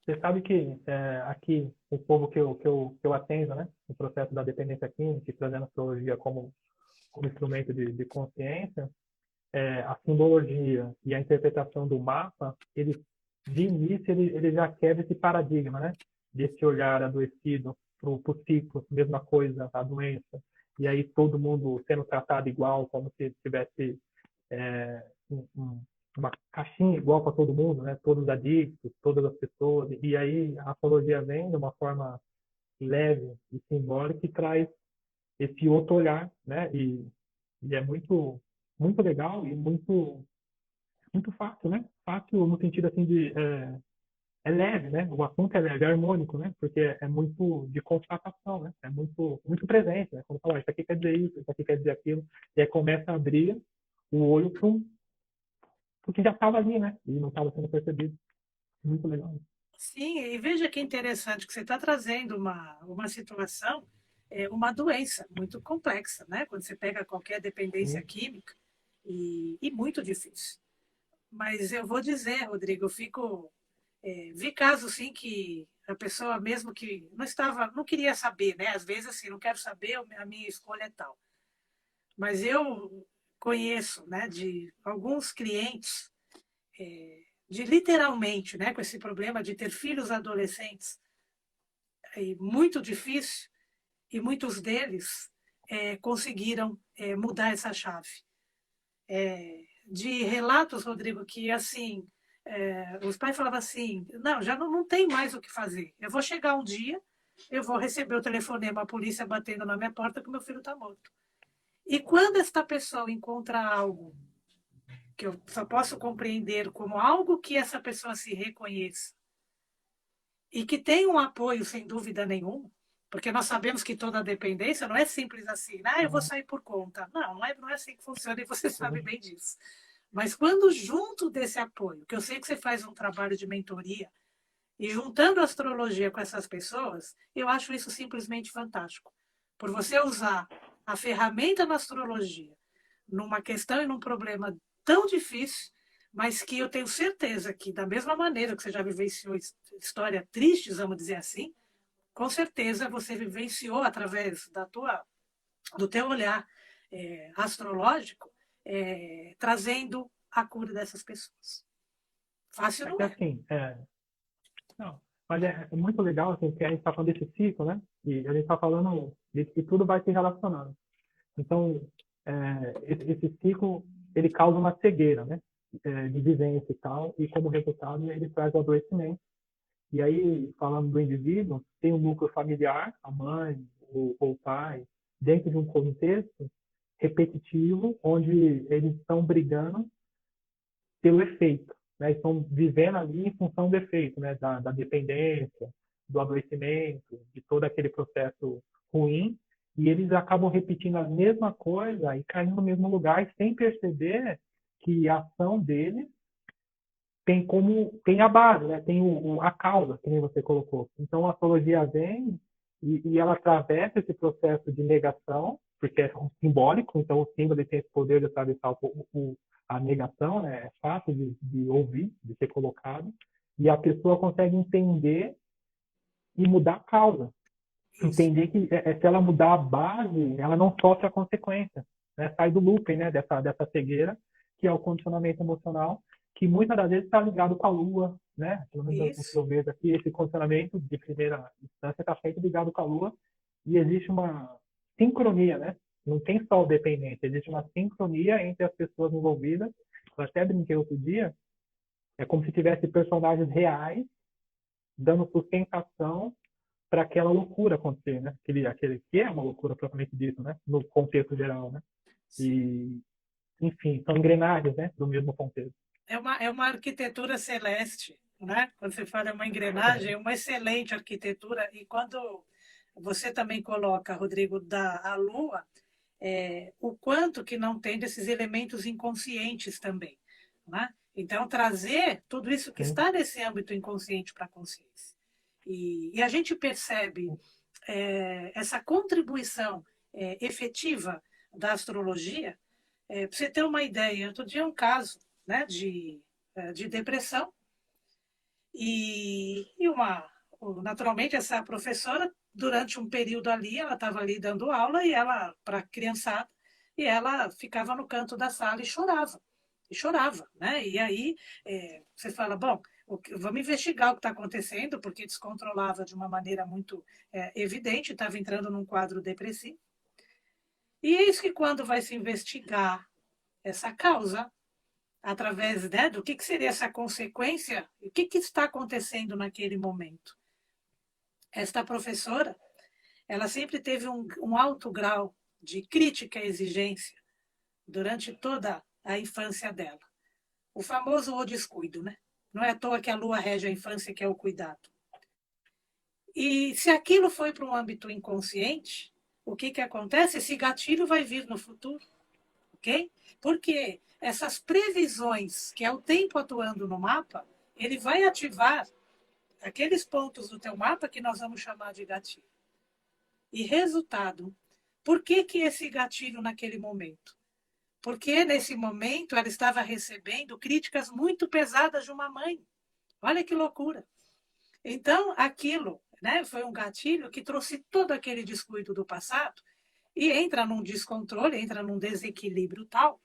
B: Você sabe que aqui, o povo que eu atendo, né? No processo da dependência química e trazendo a astrologia como instrumento de consciência, a simbologia e a interpretação do mapa, de início, ele já quebra esse paradigma, né? Desse olhar adoecido para o ciclo, mesma coisa, a doença, e aí todo mundo sendo tratado igual, como se tivesse uma caixinha igual para todo mundo, né? Todos adictos, todas as pessoas, e aí a astrologia vem de uma forma leve e simbólica e traz esse outro olhar, né? E é muito, muito legal e muito fácil, né? Fácil no sentido assim é leve, né? O assunto é leve, é harmônico, né? Porque é muito de constatação, né? É muito, muito presente, né? Quando fala, isso aqui quer dizer isso, isso aqui quer dizer aquilo, e aí começa a abrir o olho para o que já estava ali, né? E não estava sendo percebido. Muito legal.
C: Sim, e veja que interessante que você está trazendo uma situação, uma doença muito complexa, né? Quando você pega qualquer dependência
B: Sim.
C: química, e muito difícil. Mas eu vou dizer, Rodrigo, vi casos sim que a pessoa mesmo que não queria saber, né? Às vezes assim, não quero saber, a minha escolha é tal. Mas eu conheço, né, de alguns clientes de literalmente, né, com esse problema de ter filhos adolescentes, muito difícil, e muitos deles conseguiram mudar essa chave. De relatos, Rodrigo, que assim, os pais falavam assim, não, já não tem mais o que fazer. Eu vou chegar um dia, eu vou receber o telefonema, a polícia batendo na minha porta que meu filho está morto. E quando esta pessoa encontra algo que eu só posso compreender como algo que essa pessoa se reconheça e que tem um apoio, sem dúvida nenhuma, porque nós sabemos que toda dependência não é simples assim, eu vou sair por conta. Não é assim que funciona e você sabe bem disso. Mas quando junto desse apoio, que eu sei que você faz um trabalho de mentoria, e juntando a astrologia com essas pessoas, eu acho isso simplesmente fantástico. Por você usar a ferramenta na astrologia numa questão e num problema tão difícil, mas que eu tenho certeza que, da mesma maneira que você já vivenciou história tristes, vamos dizer assim, com certeza você vivenciou através do teu olhar astrológico, trazendo a cura dessas pessoas. Fácil
B: É
C: não
B: que
C: é.
B: assim, não, mas é muito legal assim, que a gente está falando desse ciclo, né? E a gente está falando de que tudo vai se relacionando. Então, esse ciclo, ele causa uma cegueira, né? De vivência e tal, e como resultado ele traz o adoecimento. E aí, falando do indivíduo, tem um núcleo familiar, a mãe, o pai, dentro de um contexto repetitivo, onde eles estão brigando pelo efeito, né? Estão vivendo ali em função do efeito, né? Da dependência, do adoecimento, de todo aquele processo ruim, e eles acabam repetindo a mesma coisa e caindo no mesmo lugar sem perceber que a ação deles tem a base, né? Tem a causa, que nem você colocou. Então a astrologia vem e ela atravessa esse processo de negação, porque é um simbólico, então o símbolo tem esse poder de atravessar a negação, né? É fácil de ouvir, de ser colocado, e a pessoa consegue entender e mudar a causa.
C: Isso.
B: Entender que se ela mudar a base, ela não sofre a consequência, né? Sai do looping, né? Dessa cegueira, que é o condicionamento emocional, que muitas das vezes está ligado com a Lua, né? Pelo menos o que
C: Isso.
B: eu vejo aqui, esse condicionamento de primeira instância está sempre ligado com a Lua, e existe uma sincronia, né? Não tem só o dependente, existe uma sincronia entre as pessoas envolvidas. Eu até brinquei outro dia, é como se tivesse personagens reais dando sustentação para aquela loucura acontecer, né? Aquele que é uma loucura propriamente dito, né? No contexto geral, né?
C: Sim.
B: E, enfim, são engrenagens, né? Do mesmo contexto.
C: É uma arquitetura celeste, né? Quando você fala uma engrenagem, é uma excelente arquitetura. E quando você também coloca, Rodrigo, a Lua, o quanto que não tem desses elementos inconscientes também, né? Então, trazer tudo isso que
B: Sim.
C: está nesse âmbito inconsciente para a consciência. E a gente percebe essa contribuição efetiva da astrologia. Para você ter uma ideia, outro dia um caso, né, de depressão, naturalmente essa professora, durante um período ali, ela estava ali dando aula e ela, para a criançada, e ela ficava no canto da sala e chorava, né? E aí você fala, bom, vamos investigar o que está acontecendo, porque descontrolava de uma maneira muito evidente, estava entrando num quadro depressivo. E eis que quando vai se investigar essa causa, através, né, do que seria essa consequência, o que está acontecendo naquele momento. Esta professora, ela sempre teve um alto grau de crítica e exigência durante toda a infância dela. O famoso o descuido, né? Não é à toa que a lua rege a infância, que é o cuidado. E se aquilo foi para um âmbito inconsciente, o que acontece? Esse gatilho vai vir no futuro, ok? Porque essas previsões, que é o tempo atuando no mapa, ele vai ativar aqueles pontos do teu mapa que nós vamos chamar de gatilho. E resultado, por que esse gatilho naquele momento? Porque nesse momento ela estava recebendo críticas muito pesadas de uma mãe. Olha que loucura. Então, aquilo, né, foi um gatilho que trouxe todo aquele descuido do passado e entra num descontrole, entra num desequilíbrio tal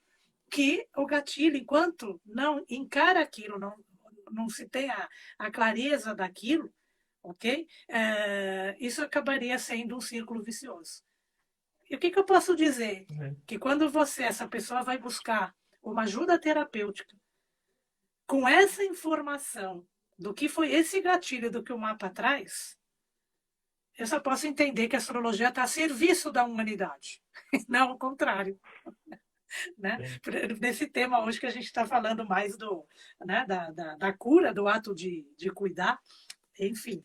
C: que o gatilho, enquanto não encara aquilo, não se tem a clareza daquilo, ok? Isso acabaria sendo um círculo vicioso. E o que eu posso dizer? Que quando essa pessoa vai buscar uma ajuda terapêutica, com essa informação do que foi esse gatilho do que o mapa traz, eu só posso entender que a astrologia está a serviço da humanidade, não o contrário. Né? Nesse tema hoje que a gente está falando mais né, da cura, do ato de cuidar, enfim,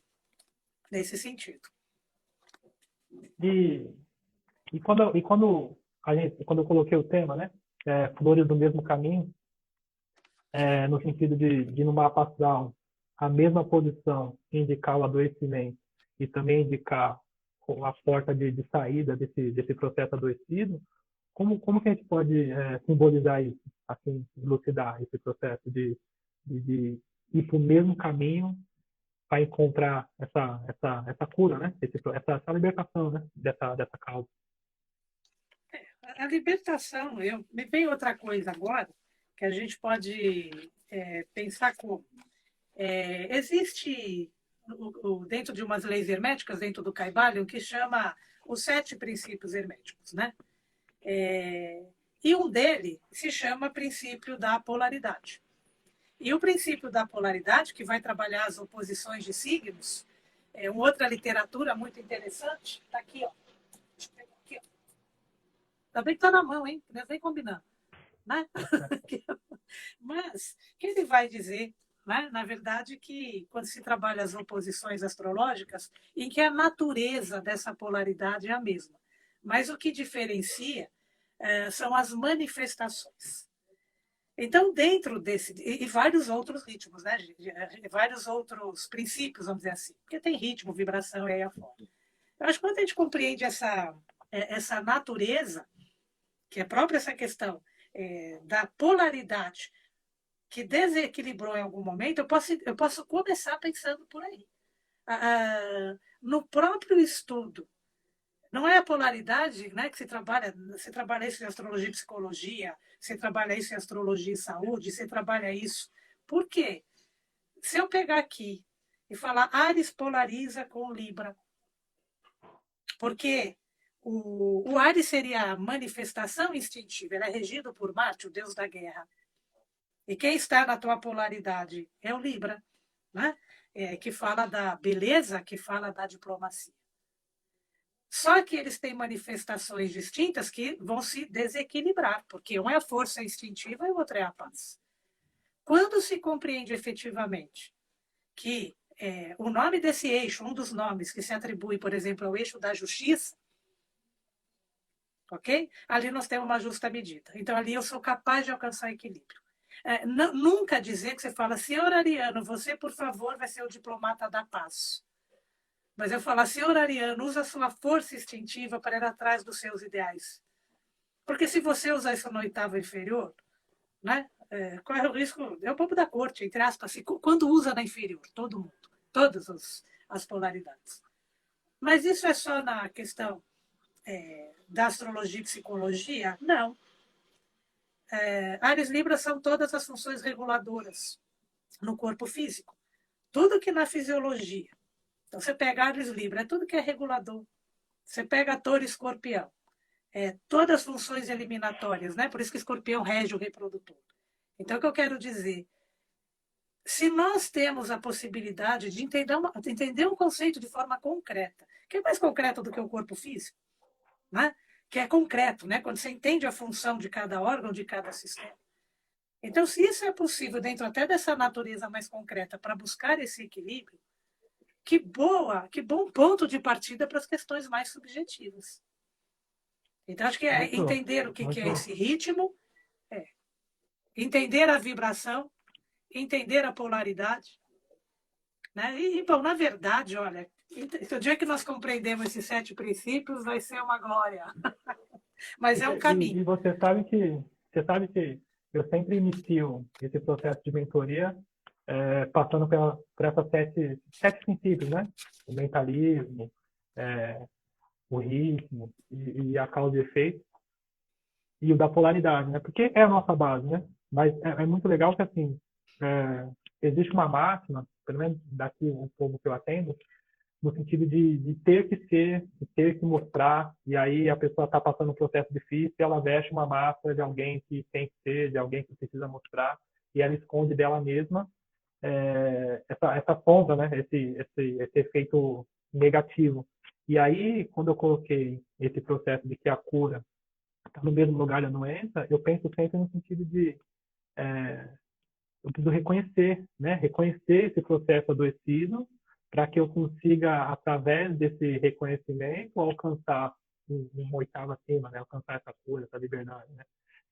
C: nesse sentido.
B: Quando eu coloquei o tema, né, flores do mesmo caminho, no sentido de no mapa astral, a mesma posição indicar o adoecimento e também indicar a porta de saída desse processo adoecido, como que a gente pode simbolizar isso, assim, elucidar esse processo de ir para o mesmo caminho para encontrar essa cura, né? Essa libertação, né? Dessa causa.
C: A libertação, me veio outra coisa agora, que a gente pode pensar como. Existe, dentro de umas leis herméticas, dentro do Kybalion, que chama os 7 princípios herméticos, né? E um deles se chama princípio da polaridade. E o princípio da polaridade, que vai trabalhar as oposições de signos, uma outra literatura muito interessante, está aqui, ó. Deixa eu pegar aqui, ó. Ainda bem que está na mão, hein? Não vem combinando. Né? Mas, que ele vai dizer, né, na verdade, que quando se trabalha as oposições astrológicas, em que a natureza dessa polaridade é a mesma. Mas o que diferencia são as manifestações. Então, dentro desse. E vários outros ritmos, né? Vários outros princípios, vamos dizer assim. Porque tem ritmo, vibração e aí afora. Eu acho que quando a gente compreende essa natureza, que é própria essa questão da polaridade, que desequilibrou em algum momento, eu posso começar pensando por aí. No próprio estudo. Não é a polaridade, né, que se trabalha isso em astrologia e psicologia, você trabalha isso em astrologia e saúde, você trabalha isso. Por quê? Se eu pegar aqui e falar Áries polariza com Libra, porque o Áries seria a manifestação instintiva, ele é regido por Marte, o deus da guerra. E quem está na tua polaridade é o Libra, né? Que fala da beleza, que fala da diplomacia. Só que eles têm manifestações distintas que vão se desequilibrar, porque um é a força instintiva e o outro é a paz. Quando se compreende efetivamente que o nome desse eixo, um dos nomes que se atribui, por exemplo, ao eixo da justiça, ok? Ali nós temos uma justa medida. Então, ali eu sou capaz de alcançar equilíbrio. Nunca dizer que você fala, senhor Ariano, você, por favor, vai ser o diplomata da paz. Mas eu falo, senhor Ariano, usa a sua força instintiva para ir atrás dos seus ideais. Porque se você usar isso na oitava inferior, né, corre o risco, é o bobo da corte, entre aspas, assim, quando usa na inferior, todo mundo, todas as polaridades. Mas isso é só na questão da astrologia e psicologia? Não. Áries Libra são todas as funções reguladoras no corpo físico. Tudo que na fisiologia. Então, você pega Áries Libra, é tudo que é regulador. Você pega Touro e Escorpião, todas as funções eliminatórias, né? Por isso que Escorpião rege o reprodutor. Então, o que eu quero dizer? Se nós temos a possibilidade de entender um conceito de forma concreta, que é mais concreto do que o corpo físico, né? Que é concreto, né? Quando você entende a função de cada órgão, de cada sistema. Então, se isso é possível dentro até dessa natureza mais concreta para buscar esse equilíbrio, que bom ponto de partida para as questões mais subjetivas. Então, acho que entender o que é esse ritmo, entender a vibração, entender a polaridade. Né? Bom, na verdade, olha, o dia que nós compreendemos esses 7 princípios, vai ser uma glória. Mas é um caminho.
B: E você sabe que eu sempre inicio esse processo de mentoria passando por essas 7 princípios, né? O mentalismo, o ritmo e a causa e efeito, e o da polaridade, né? Porque é a nossa base, né? Mas é muito legal que, assim, existe uma máxima, pelo menos daqui um povo que eu atendo, no sentido de ter que ser, de ter que mostrar, e aí a pessoa está passando um processo difícil, ela veste uma máscara de alguém que tem que ser, de alguém que precisa mostrar, e ela esconde dela mesma essa sombra, né? Esse efeito negativo. E aí, quando eu coloquei esse processo de que a cura está no mesmo lugar da doença, eu penso sempre no sentido de eu preciso reconhecer, né? Reconhecer esse processo adoecido para que eu consiga, através desse reconhecimento, alcançar uma oitava acima, né? Alcançar essa cura, essa liberdade, né?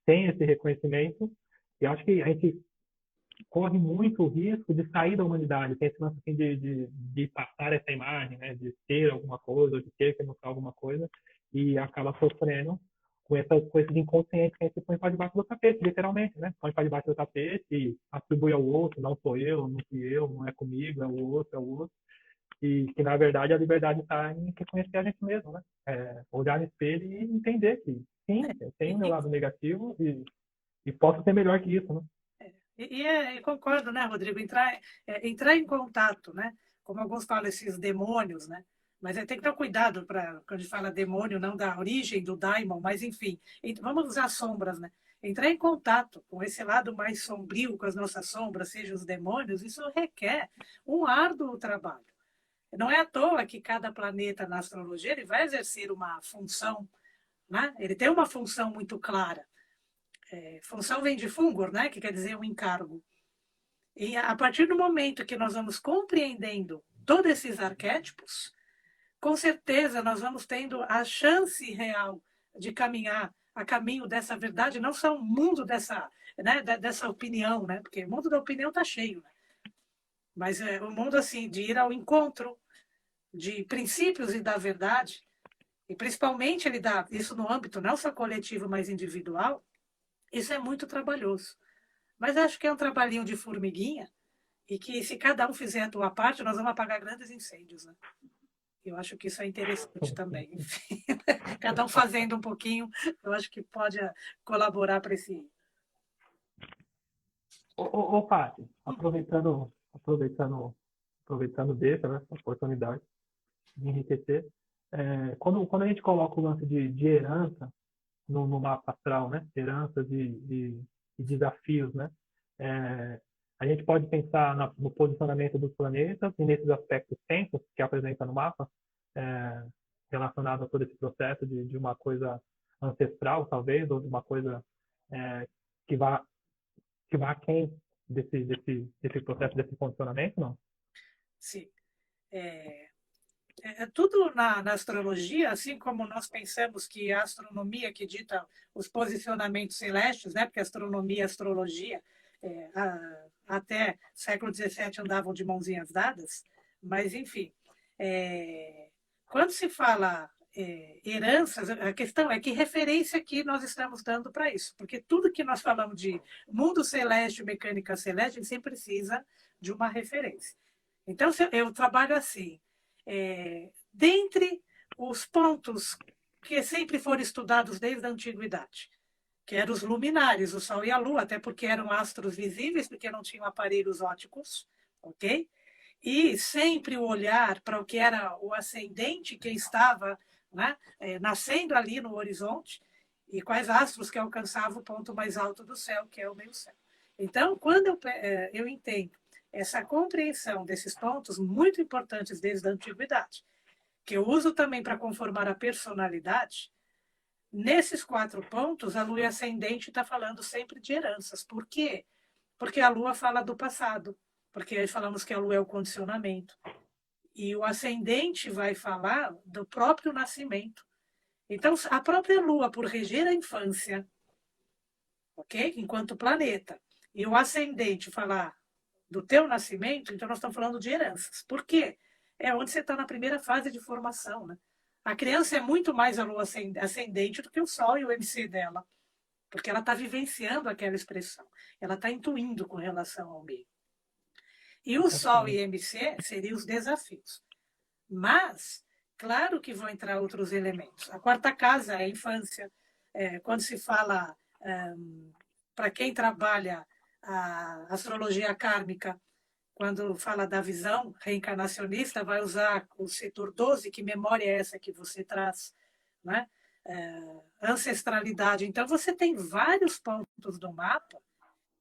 B: Sem esse reconhecimento, eu acho que a gente corre muito o risco de sair da humanidade, tem esse lance assim de passar essa imagem, né? De ter alguma coisa, de ter que mostrar alguma coisa, e acaba sofrendo com essa coisa de inconsciente que a gente põe para debaixo do tapete, literalmente, né? Põe para debaixo do tapete e atribui ao outro, não sou eu, não fui eu, não é comigo, é o outro, é o outro. E que, na verdade, a liberdade está em reconhecer a gente mesmo, né? Olhar no espelho e entender que, sim, eu tenho o meu lado negativo e posso ser melhor que isso, né?
C: Eu concordo, né, Rodrigo? Entrar em contato, né? Como alguns falam, esses demônios, né? Mas tem que ter cuidado para quando a gente fala demônio, não da origem do daimon, mas enfim, vamos usar sombras, né? Entrar em contato com esse lado mais sombrio, com as nossas sombras, seja os demônios, isso requer um árduo trabalho. Não é à toa que cada planeta na astrologia ele vai exercer uma função, né? Ele tem uma função muito clara. Função vem de fungur, né? Que quer dizer um encargo. E a partir do momento que nós vamos compreendendo todos esses arquétipos, com certeza nós vamos tendo a chance real de caminhar a caminho dessa verdade, não só o mundo dessa, né, dessa opinião, né? Porque o mundo da opinião está cheio, né? Mas o mundo assim de ir ao encontro de princípios e da verdade, e principalmente ele dá isso no âmbito não só coletivo, mas individual, isso é muito trabalhoso. Mas acho que é um trabalhinho de formiguinha e que se cada um fizer a sua parte, nós vamos apagar grandes incêndios, né? Eu acho que isso é interessante também. Enfim, cada um fazendo um pouquinho, eu acho que pode colaborar para esse...
B: Ô, Paty, aproveitando dessa, né, oportunidade de enriquecer, quando a gente coloca o lance de herança no mapa astral, né, heranças e desafios, né, a gente pode pensar no posicionamento dos planetas e nesses aspectos tensos que apresenta no mapa, relacionado a todo esse processo de uma coisa ancestral, talvez, ou de uma coisa que vá aquém desse processo, desse condicionamento, não?
C: Sim. Tudo na astrologia, assim como nós pensamos que a astronomia que dita os posicionamentos celestes, né? Porque astronomia e astrologia até século XVII andavam de mãozinhas dadas, mas enfim, quando se fala heranças, a questão é que referência que nós estamos dando para isso, porque tudo que nós falamos de mundo celeste, mecânica celeste, a gente sempre precisa de uma referência. Então, eu trabalho assim, dentre os pontos que sempre foram estudados desde a antiguidade, que eram os luminares, o Sol e a Lua, até porque eram astros visíveis, porque não tinham aparelhos ópticos, ok? E sempre o olhar para o que era o ascendente que estava, né, nascendo ali no horizonte, e quais astros que alcançavam o ponto mais alto do céu, que é o meio-céu. Então, quando eu entendo essa compreensão desses pontos muito importantes desde a antiguidade, que eu uso também para conformar a personalidade, nesses 4 pontos, a Lua e ascendente está falando sempre de heranças. Por quê? Porque a Lua fala do passado, porque falamos que a Lua é o condicionamento. E o ascendente vai falar do próprio nascimento. Então, a própria Lua, por reger a infância, ok? Enquanto planeta, e o ascendente falar do teu nascimento, então nós estamos falando de heranças. Por quê? É onde você está na primeira fase de formação, né? A criança é muito mais a lua ascendente do que o sol e o MC dela, porque ela está vivenciando aquela expressão, ela está intuindo com relação ao meio. E o sol e MC seriam os desafios. Mas, claro que vão entrar outros elementos. A 4ª casa é a infância. Quando se fala, para quem trabalha a astrologia kármica, quando fala da visão reencarnacionista, vai usar o setor 12, que memória é essa que você traz, né? Ancestralidade. Então, você tem vários pontos do mapa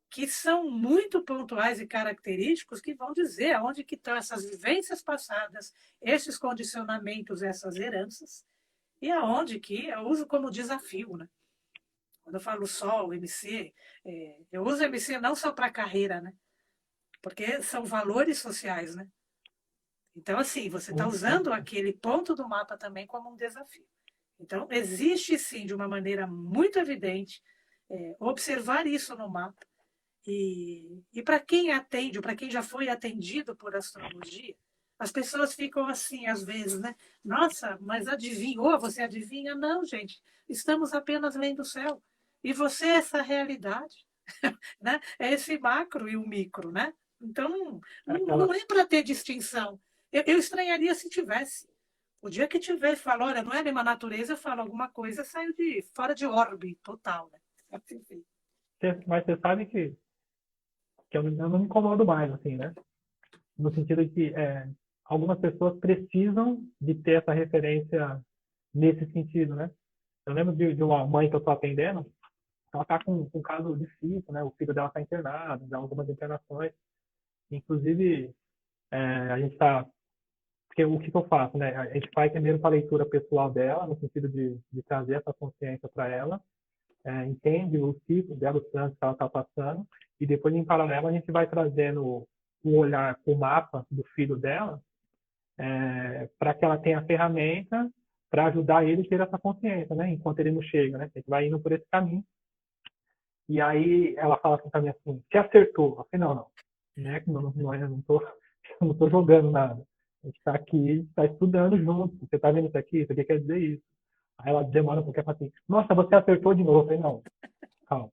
C: que são muito pontuais e característicos que vão dizer aonde que estão essas vivências passadas, esses condicionamentos, essas heranças, e aonde que eu uso como desafio, né? Quando eu falo Sol, MC, eu uso MC não só para carreira, né? Porque são valores sociais, né? Então, assim, você está usando aquele ponto do mapa também como um desafio. Então, existe sim, de uma maneira muito evidente, observar isso no mapa. E para quem atende, para quem já foi atendido por astrologia, As pessoas ficam assim, às vezes, né? Nossa, mas adivinhou? Você adivinha? Não, gente. Estamos apenas lendo o céu. E você é essa realidade, né? É esse macro e o micro, né? Então, não
B: Aquela,
C: é para ter distinção. Eu estranharia se tivesse. O dia que tiver, fala, olha, não é a mesma natureza, eu falo alguma coisa, saiu de fora de orbe total, né? Enfim.
B: mas você sabe que eu não me incomodo mais, assim, né? No sentido de que algumas pessoas precisam de ter essa referência nesse sentido, né? Eu lembro de uma mãe que eu estou atendendo, ela está com um caso difícil, né? O filho dela está internado, já algumas internações. Inclusive, a gente está... Porque o que eu faço, né? A gente vai primeiro para a leitura pessoal dela, no sentido de trazer essa consciência para ela, entende o ciclo dela, os trânsitos que ela está passando, e depois, em paralelo, a gente vai trazendo o olhar, o mapa do filho dela, para que ela tenha a ferramenta para ajudar ele a ter essa consciência, né? Enquanto ele não chega, né? A gente vai indo por esse caminho. E aí ela fala assim para mim assim, você acertou? Eu falei, não, né? Eu não tô jogando nada. A gente está aqui, está estudando junto. Você está vendo isso aqui? Isso aqui quer dizer isso. Aí ela demora um pouquinho e fala assim, nossa, você acertou de novo. Eu falei, não, calma.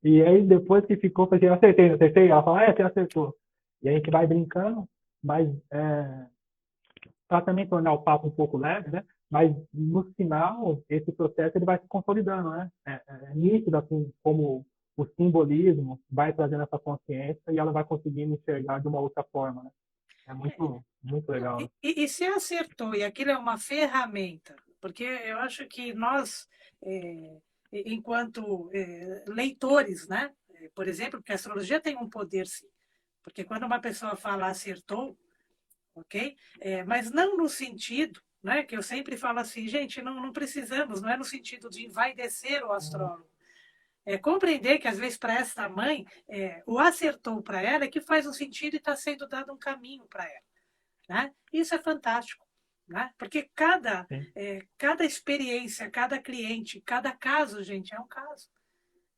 B: E aí depois que ficou, eu falei, eu acertei, não acertei? Ela fala, você acertou. E a gente vai brincando, mas para também tornar o papo um pouco leve, né? Mas no final, esse processo ele vai se consolidando, né? É nítido, assim, como o simbolismo vai trazendo essa consciência e ela vai conseguindo enxergar de uma outra forma, né? É muito, muito legal, né?
C: E se acertou, e aquilo é uma ferramenta, porque eu acho que nós, enquanto leitores, né? Por exemplo, porque a astrologia tem um poder, sim. Porque quando uma pessoa fala acertou, ok? Mas não no sentido, né? Que eu sempre falo assim, gente, não precisamos, não é no sentido de envaidecer o astrólogo. É compreender que, às vezes, para essa mãe, o acertou para ela é que faz um sentido e está sendo dado um caminho para ela. Né? Isso é fantástico. Né? Porque cada experiência, cada cliente, cada caso, gente, é um caso.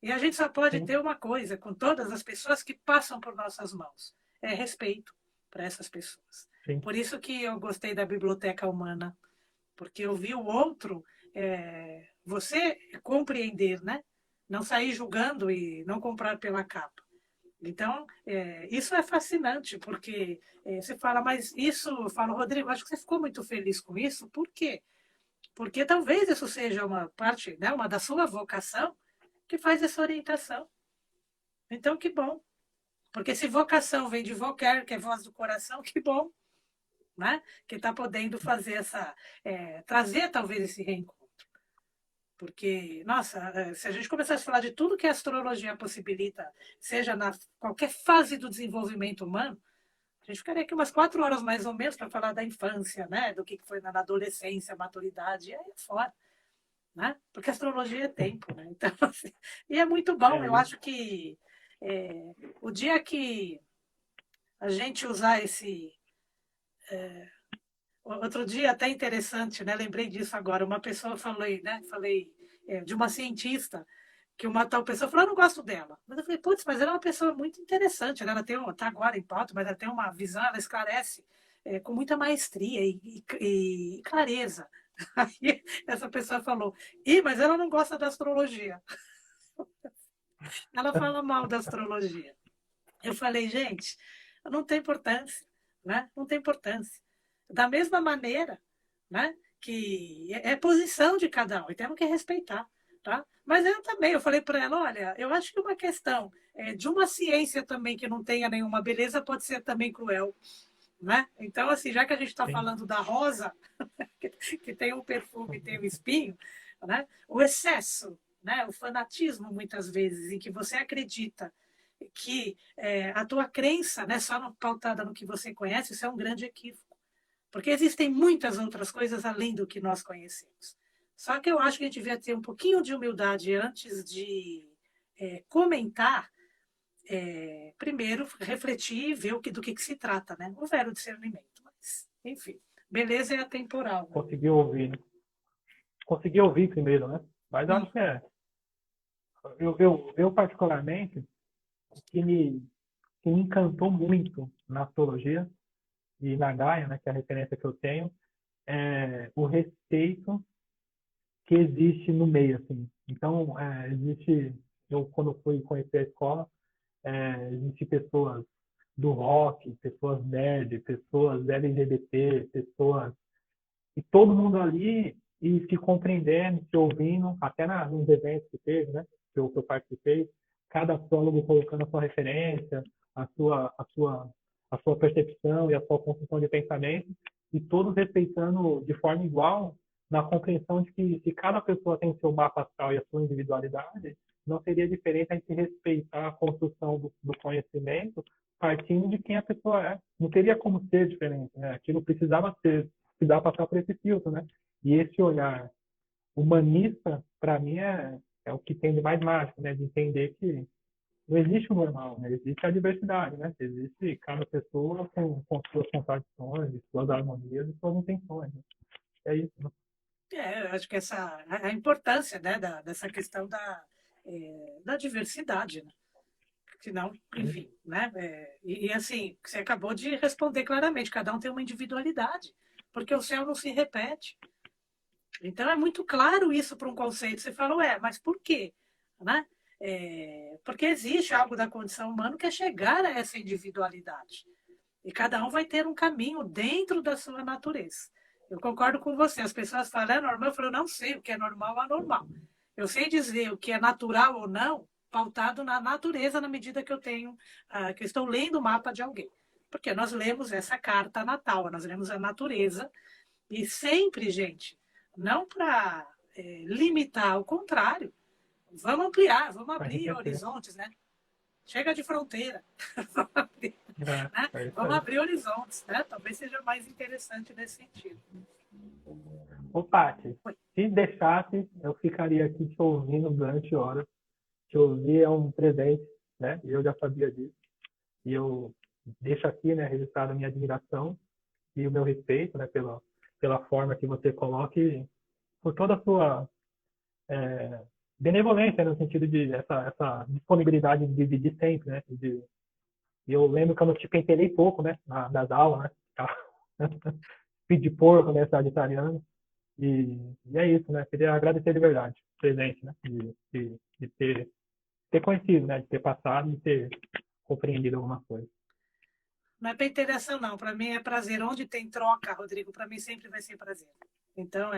C: E a gente só pode
B: Sim,
C: ter uma coisa com todas as pessoas que passam por nossas mãos: é respeito para essas pessoas.
B: sim,
C: Por isso que eu gostei da biblioteca humana, porque eu vi o outro, você compreender, né? Não sair julgando e não comprar pela capa. Então, isso é fascinante, porque você fala, mas isso, eu falo, Rodrigo, acho que você ficou muito feliz com isso, por quê? Porque talvez isso seja uma parte, né, uma da sua vocação, que faz essa orientação. Então, que bom. Porque se vocação vem de vocar, que é voz do coração, que bom, né? Que está podendo fazer trazer talvez esse reencontro. Porque, nossa, se a gente começasse a falar de tudo que a astrologia possibilita, seja na qualquer fase do desenvolvimento humano, a gente ficaria aqui umas 4 horas mais ou menos para falar da infância, né? Do que foi na adolescência, maturidade, e aí é fora, né? Porque a astrologia é
B: sim.
C: tempo, né? Então, assim, e é muito bom, eu
B: Isso.
C: acho que o dia que a gente usar esse. Outro dia, até interessante, né? Lembrei disso agora. Uma pessoa falou, né? Falei de uma cientista que uma tal pessoa falou, eu não gosto dela. Mas eu falei, putz, mas ela é uma pessoa muito interessante, né? Ela tem está agora em pauta, mas ela tem uma visão, ela esclarece com muita maestria e clareza. Aí essa pessoa falou, mas ela não gosta da astrologia. Ela fala mal da astrologia. Eu falei, gente, não tem importância, né? Não tem importância. Da mesma maneira, né? Que é posição de cada um e temos que respeitar, tá? Mas eu também, eu falei para ela, olha, eu acho que uma questão de uma ciência também que não tenha nenhuma beleza pode ser também cruel, né? Então, assim, já que a gente está
B: Sim.
C: falando da rosa, que tem um perfume e tem um espinho, né? O excesso, né? O fanatismo, muitas vezes, em que você acredita que a tua crença, né, só pautada no que você conhece, isso é um grande equívoco. Porque existem muitas outras coisas além do que nós conhecemos. Só que eu acho que a gente devia ter um pouquinho de humildade antes de comentar, primeiro refletir e ver do que se trata, né? O vero discernimento. Mas, enfim, beleza é atemporal. Né?
B: Conseguiu ouvir, né? Conseguiu ouvir primeiro, né? Mas eu acho que eu particularmente, o que me encantou muito na astrologia e Nagaya, né, que é a referência que eu tenho, o respeito que existe no meio, assim. Então, existe, eu quando fui conhecer a escola, existe pessoas do rock, pessoas nerd, pessoas LGBT, pessoas e todo mundo ali e se compreendendo, se ouvindo, até nos eventos que teve, né, que eu participei, cada astrólogo colocando a sua referência, a sua, a sua, a sua percepção e a sua construção de pensamento, e todos respeitando de forma igual, na compreensão de que se cada pessoa tem seu mapa astral e a sua individualidade, não seria diferente a gente respeitar a construção do conhecimento partindo de quem a pessoa é. Não teria como ser diferente, né? Aquilo precisava passar por esse filtro, né? E esse olhar humanista, para mim, é o que tem de mais mágico, né? De entender que não existe o normal, né? Existe a diversidade, né? Existe cada pessoa com suas contradições, suas harmonias e suas intenções. Né? É isso, né?
C: Eu acho que a importância, né, dessa questão da diversidade, né? Senão, enfim, né? E assim, você acabou de responder claramente, cada um tem uma individualidade, porque o céu não se repete. Então é muito claro isso para um conceito. Você fala, mas por quê? Né? Porque existe algo da condição humana que é chegar a essa individualidade. E cada um vai ter um caminho dentro da sua natureza. Eu concordo com você. As pessoas falam, é normal? Eu falo, não sei o que é normal ou anormal. Eu sei dizer o que é natural ou não, pautado na natureza, na medida que eu tenho, que eu estou lendo o mapa de alguém. Porque nós lemos essa carta natal, nós lemos a natureza, e sempre, gente, não para limitar, ao contrário, vamos ampliar, vamos abrir horizontes, né? Chega de fronteira. Né? Vamos abrir horizontes, né? Talvez seja mais interessante nesse sentido.
B: Ô, Paty, se deixasse, eu ficaria aqui te ouvindo durante horas. Te ouvir é um presente, né? E eu já sabia disso. E eu deixo aqui, né, registrado a minha admiração e o meu respeito, né, pela forma que você coloca e por toda a sua benevolência, no sentido de essa disponibilidade de dividir sempre, né? E eu lembro que eu não te pentelei pouco, né, nas aulas, né? Speed de porco, né, sagitariano. E é isso, né? Queria agradecer de verdade o presente, né? De ter conhecido, né? De ter passado e ter compreendido alguma coisa.
C: Não é para interação, não. Para mim é prazer. Onde tem troca, Rodrigo, para mim sempre vai ser prazer. Então,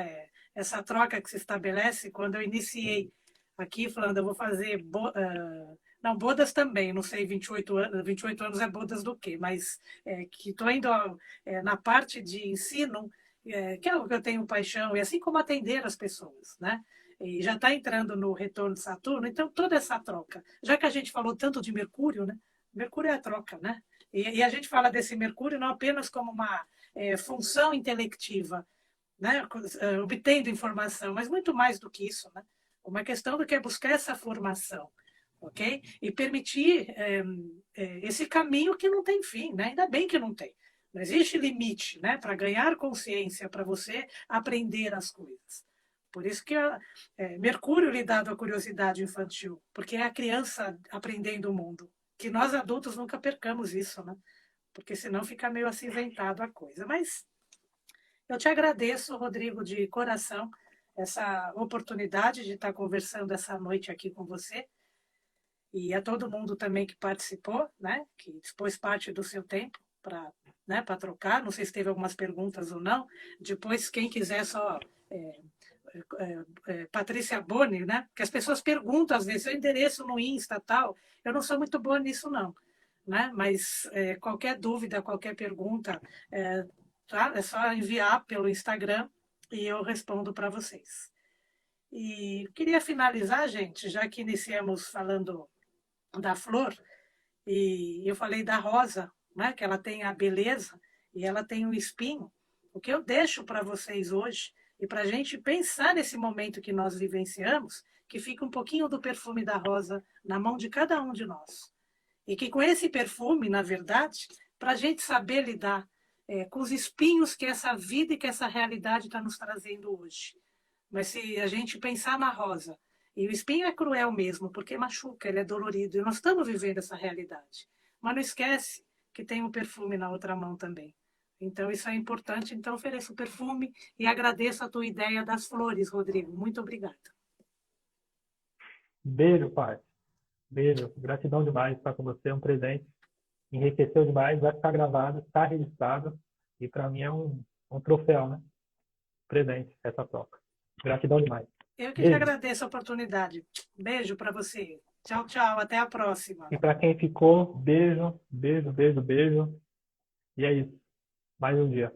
C: essa troca que se estabelece, quando eu iniciei aqui, falando, eu vou fazer. Não, bodas também, não sei, 28 anos é bodas do quê? Mas que estou indo na parte de ensino, que é o que eu tenho paixão, e assim como atender as pessoas, né? E já está entrando no retorno de Saturno, então toda essa troca. Já que a gente falou tanto de Mercúrio, né? Mercúrio é a troca, né? E a gente fala desse Mercúrio não apenas como uma função intelectiva, né? Obtendo informação, mas muito mais do que isso, né? Uma questão do que é buscar essa formação, ok? E permitir esse caminho que não tem fim, né? Ainda bem que não tem. Não existe limite, né? Para ganhar consciência, para você aprender as coisas. Por isso que Mercúrio lhe dá a curiosidade infantil, porque é a criança aprendendo o mundo. Que nós adultos nunca percamos isso, né? Porque senão fica meio acinzentado a coisa. Mas eu te agradeço, Rodrigo, de coração, essa oportunidade de estar conversando essa noite aqui com você. E a todo mundo também que participou, né? Que dispôs parte do seu tempo para trocar. Não sei se teve algumas perguntas ou não. Depois, quem quiser só... Patrícia Boni, né? Que as pessoas perguntam às vezes, seu endereço no Insta tal. Eu não sou muito boa nisso, não. Né? Mas qualquer dúvida, qualquer pergunta, tá? É só enviar pelo Instagram e eu respondo para vocês. E queria finalizar, gente, já que iniciamos falando da flor, e eu falei da rosa, né? Que ela tem a beleza e ela tem o espinho. O que eu deixo para vocês hoje, e para a gente pensar nesse momento que nós vivenciamos, que fica um pouquinho do perfume da rosa na mão de cada um de nós. E que com esse perfume, na verdade, para a gente saber lidar com os espinhos que essa vida e que essa realidade está nos trazendo hoje. Mas se a gente pensar na rosa, e o espinho é cruel mesmo, porque machuca, ele é dolorido, e nós estamos vivendo essa realidade. Mas não esquece que tem um perfume na outra mão também. Então, isso é importante. Então, ofereço o perfume e agradeço a tua ideia das flores, Rodrigo. Muito obrigada.
B: Beijo, pai. Beijo. Gratidão demais estar com você. É um presente. Enriqueceu demais. Vai ficar gravado, está registrado. E para mim é um troféu, né? Presente, essa troca. Gratidão demais.
C: Eu que te
B: Beijo.
C: agradeço a oportunidade. Beijo para você. Tchau, tchau. Até a próxima.
B: E para quem ficou, beijo, beijo, beijo, beijo. E é isso. Mais um dia.